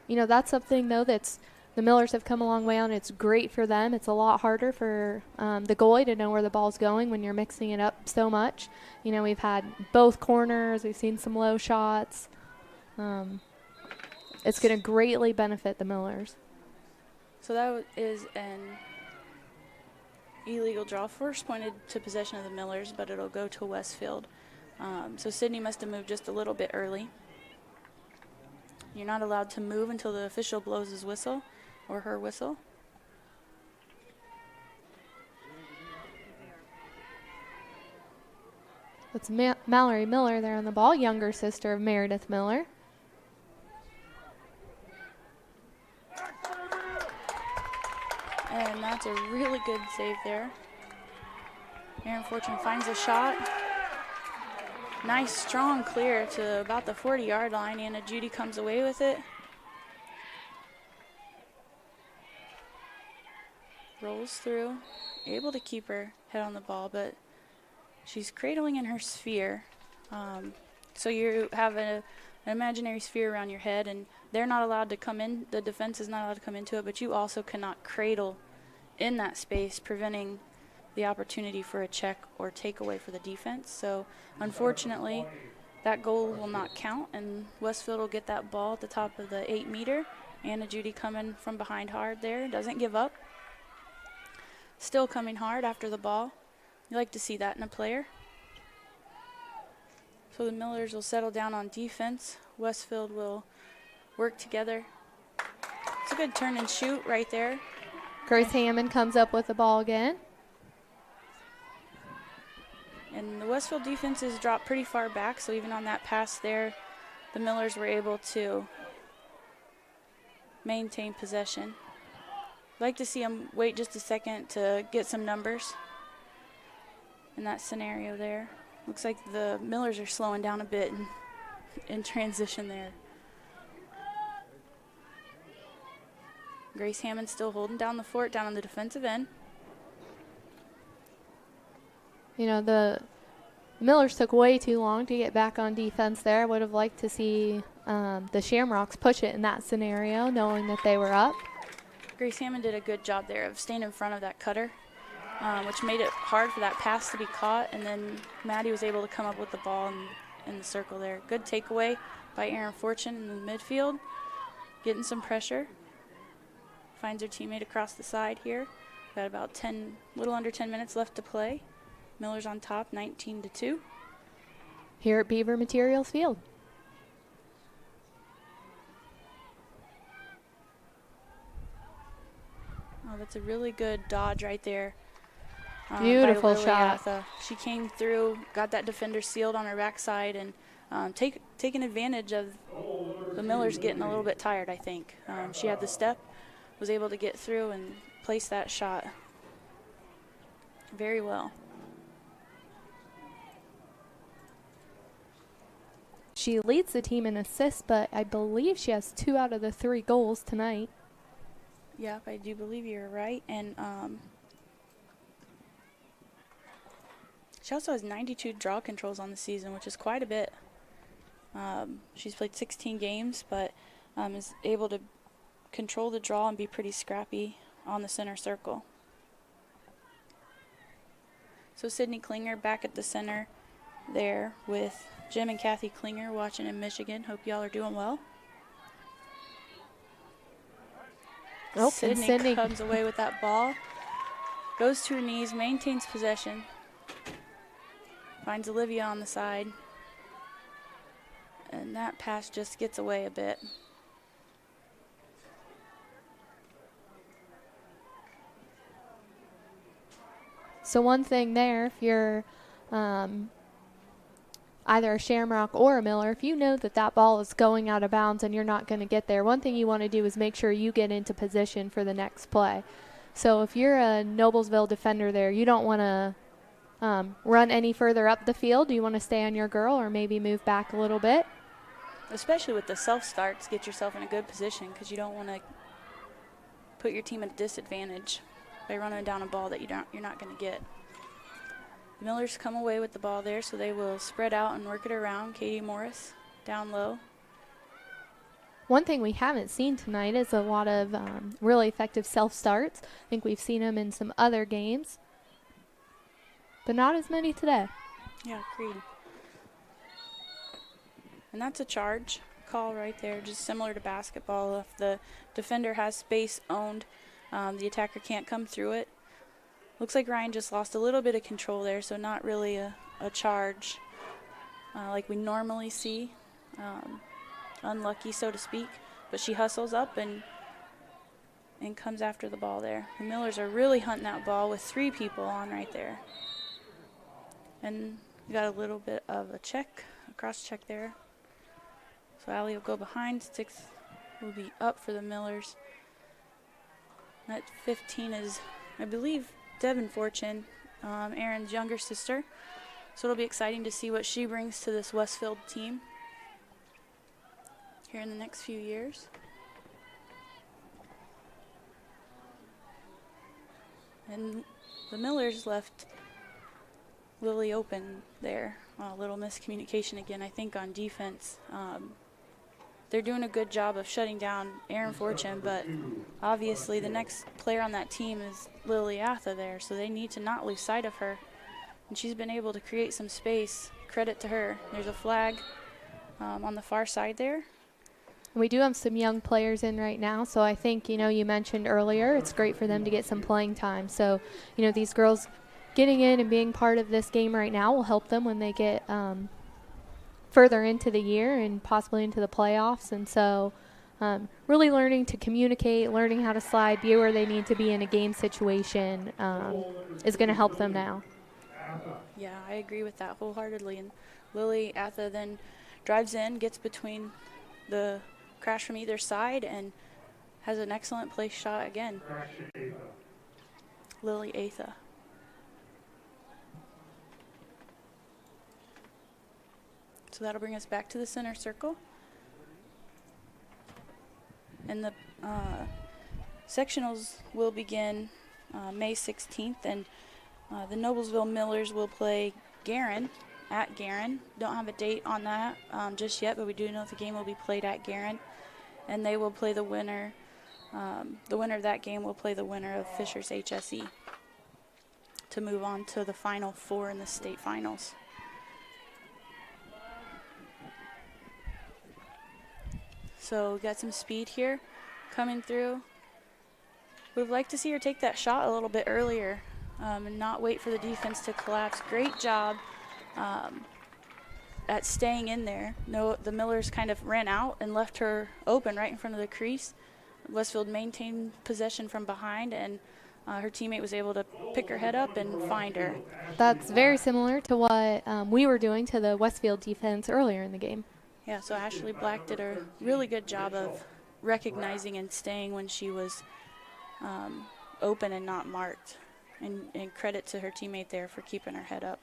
You know, that's something, though, that's the Millers have come a long way on. It's great for them. It's a lot harder for the goalie to know where the ball's going when you're mixing it up so much. You know, we've had both corners. We've seen some low shots. It's going to greatly benefit the Millers. So that is an illegal draw. First pointed to possession of the Millers, but it'll go to Westfield. So Sydney must have moved just a little bit early. You're not allowed to move until the official blows his whistle or her whistle. It's Mallory Miller there on the ball, younger sister of Meredith Miller. And that's a really good save there. Aaron Fortune finds a shot. Nice, strong clear to about the 40-yard line. Anna Judy comes away with it. Rolls through, able to keep her head on the ball, but she's cradling in her sphere. So you have an imaginary sphere around your head, and they're not allowed to come in. The defense is not allowed to come into it, but you also cannot cradle in that space, preventing the opportunity for a check or takeaway for the defense. So unfortunately, that goal will not count, and Westfield will get that ball at the top of the 8-meter. Anna Judy coming from behind hard there, doesn't give up. Still coming hard after the ball. You like to see that in a player. So the Millers will settle down on defense. Westfield will work together. It's a good turn and shoot right there. Grace Hammond comes up with the ball again. And the Westfield defense is dropped pretty far back, so even on that pass there, the Millers were able to maintain possession. I'd like to see them wait just a second to get some numbers in that scenario there. Looks like the Millers are slowing down a bit in transition there. Grace Hammond still holding down the fort down on the defensive end. You know, the Millers took way too long to get back on defense there. I would have liked to see the Shamrocks push it in that scenario, knowing that they were up. Grace Hammond did a good job there of staying in front of that cutter, which made it hard for that pass to be caught, and then Maddie was able to come up with the ball in the circle there. Good takeaway by Aaron Fortune in the midfield, getting some pressure. Finds her teammate across the side here. Got about little under 10 minutes left to play. Miller's on top, 19-2. Here at Beaver Materials Field. Oh, that's a really good dodge right there. Beautiful by shot. Liliatha. She came through, got that defender sealed on her backside, and taking advantage of the Millers getting a little bit tired, I think. She had the step, was able to get through and place that shot very well. She leads the team in assists, but I believe she has 2 out of the 3 goals tonight. Yeah, I do believe you're right. And she also has 92 draw controls on the season, which is quite a bit. She's played 16 games, but is able to control the draw and be pretty scrappy on the center circle. So Sydney Klinger back at the center there with Jim and Kathy Klinger watching in Michigan. Hope y'all are doing well. Oh, Sydney comes away with that ball. Goes to her knees, maintains possession. Finds Olivia on the side. And And that pass just gets away a bit. So one thing there, if you're either a Shamrock or a Miller, if you know that that ball is going out of bounds and you're not going to get there, one thing you want to do is make sure you get into position for the next play. So if you're a Noblesville defender there, you don't want to run any further up the field. You want to stay on your girl or maybe move back a little bit. Especially with the self-starts, get yourself in a good position because you don't want to put your team at a disadvantage by running down a ball that you're not going to get. The Millers come away with the ball there, so they will spread out and work it around. Katie Morris down low. One thing we haven't seen tonight is a lot of really effective self-starts. I think we've seen them in some other games, but not as many today. Yeah, agreed. And that's a charge call right there, just similar to basketball. If the defender has space owned, the attacker can't come through it. Looks like Ryan just lost a little bit of control there, so not really a charge like we normally see. Unlucky, so to speak, but she hustles up and comes after the ball there. The Millers are really hunting that ball with 3 people on right there. And we got a little bit of a cross check there. So Allie will go behind. 6 will be up for the Millers. That 15 is, I believe, Devin Fortune, Aaron's younger sister. So it'll be exciting to see what she brings to this Westfield team here in the next few years. And the Millers left Lily open there. A little miscommunication again, I think, on defense. They're doing a good job of shutting down Aaron Fortune, but obviously the next player on that team is Lily Atha there, so they need to not lose sight of her. And she's been able to create some space. Credit to her. There's a flag on the far side there. We do have some young players in right now, so I think, you mentioned earlier, it's great for them to get some playing time. So, these girls getting in and being part of this game right now will help them when they get further into the year and possibly into the playoffs. And so really learning to communicate, learning how to slide, be where they need to be in a game situation is going to help them now. Yeah, I agree with that wholeheartedly. And Lily Atha then drives in, gets between the crash from either side, and has an excellent place shot again. Lily Atha. So that'll bring us back to the center circle. And the sectionals will begin May 16th, and the Noblesville Millers will play Guerin at Guerin. Don't have a date on that just yet, but we do know the game will be played at Guerin, and they will play the winner. The winner of that game will play the winner of Fisher's HSE to move on to the Final Four in the state finals. So we got some speed here coming through. We'd like to see her take that shot a little bit earlier and not wait for the defense to collapse. Great job at staying in there. No, the Millers kind of ran out and left her open right in front of the crease. Westfield maintained possession from behind, and her teammate was able to pick her head up and find her. That's very similar to what we were doing to the Westfield defense earlier in the game. Yeah, so Ashley Black did a really good job of recognizing and staying when she was open and not marked. And credit to her teammate there for keeping her head up.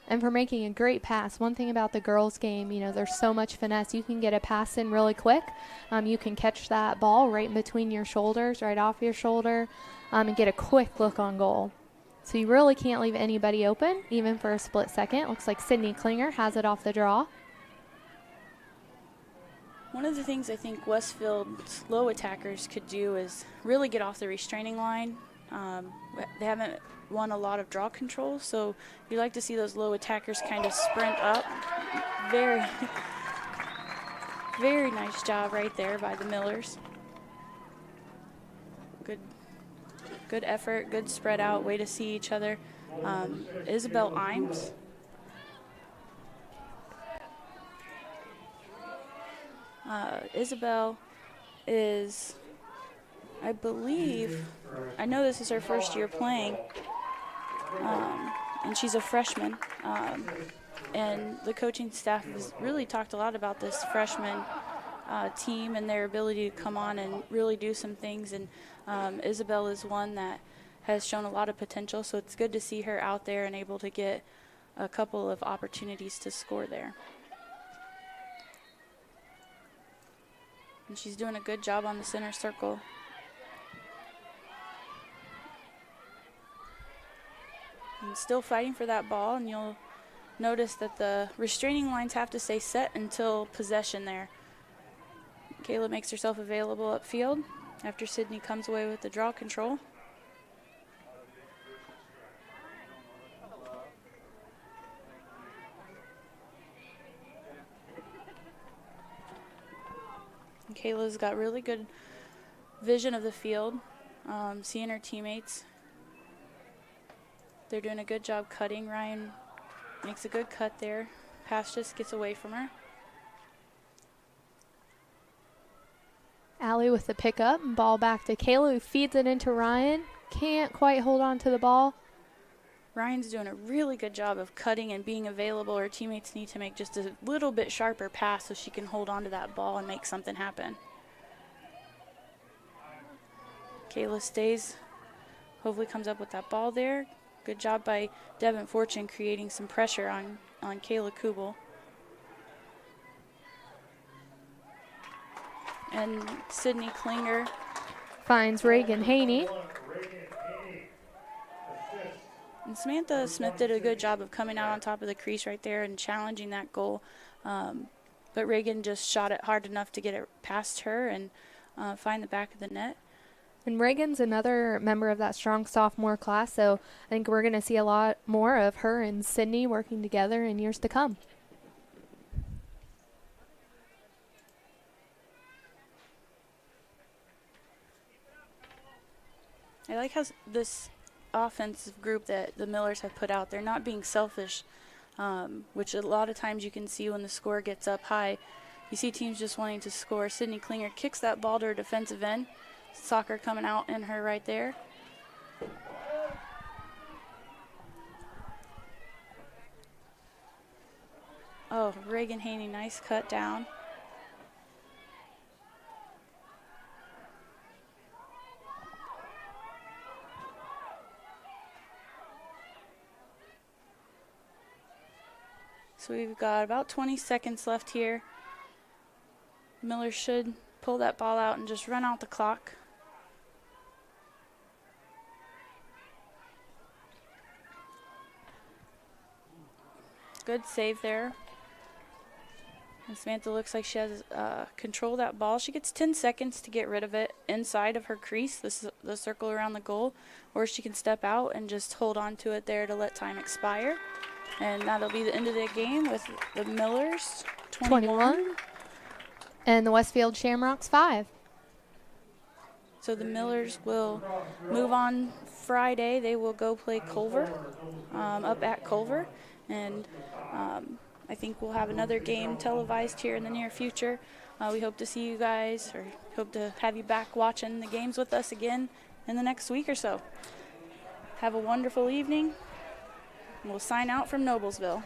And for making a great pass. One thing about the girls' game, there's so much finesse. You can get a pass in really quick. You can catch that ball right in between your shoulders, right off your shoulder, and get a quick look on goal. So you really can't leave anybody open, even for a split second. Looks like Sydney Klinger has it off the draw. One of the things I think Westfield's low attackers could do is really get off the restraining line. They haven't won a lot of draw control, so you like to see those low attackers kind of sprint up. Very, very nice job right there by the Millers. Good effort, good spread out, way to see each other. Isabel Imes. Isabel is, I believe, I know this is her first year playing, and she's a freshman. And the coaching staff has really talked a lot about this freshman team and their ability to come on and really do some things. And Isabel is one that has shown a lot of potential, so it's good to see her out there and able to get a couple of opportunities to score there. And she's doing a good job on the center circle. And still fighting for that ball, and you'll notice that the restraining lines have to stay set until possession there. Kayla makes herself available upfield after Sydney comes away with the draw control. And Kayla's got really good vision of the field, seeing her teammates. They're doing a good job cutting. Ryan makes a good cut there. Pass just gets away from her. Allie with the pickup, and ball back to Kayla, who feeds it into Ryan. Can't quite hold on to the ball. Ryan's doing a really good job of cutting and being available. Her teammates need to make just a little bit sharper pass so she can hold on to that ball and make something happen. Kayla stays, hopefully comes up with that ball there. Good job by Devin Fortune creating some pressure on Kayla Kubel. And Sydney Klinger finds Reagan Haney. And Samantha Smith did a good job of coming out on top of the crease right there and challenging that goal. But Reagan just shot it hard enough to get it past her and find the back of the net. And Reagan's another member of that strong sophomore class, so I think we're going to see a lot more of her and Sydney working together in years to come. I like how this offensive group that the Millers have put out, they're not being selfish, which a lot of times you can see when the score gets up high. You see teams just wanting to score. Sydney Klinger kicks that ball to her defensive end. Soccer coming out in her right there. Oh, Reagan Haney, nice cut down. So we've got about 20 seconds left here. Miller should pull that ball out and just run out the clock. Good save there. And Samantha looks like she has control of that ball. She gets 10 seconds to get rid of it inside of her crease, the circle around the goal, or she can step out and just hold on to it there to let time expire. And that'll be the end of the game with the Millers 21. And the Westfield Shamrocks 5. So the Millers will move on Friday. They will go play Culver, up at Culver. And I think we'll have another game televised here in the near future. We hope to see you guys, or hope to have you back watching the games with us again in the next week or so. Have a wonderful evening. We'll sign out from Noblesville.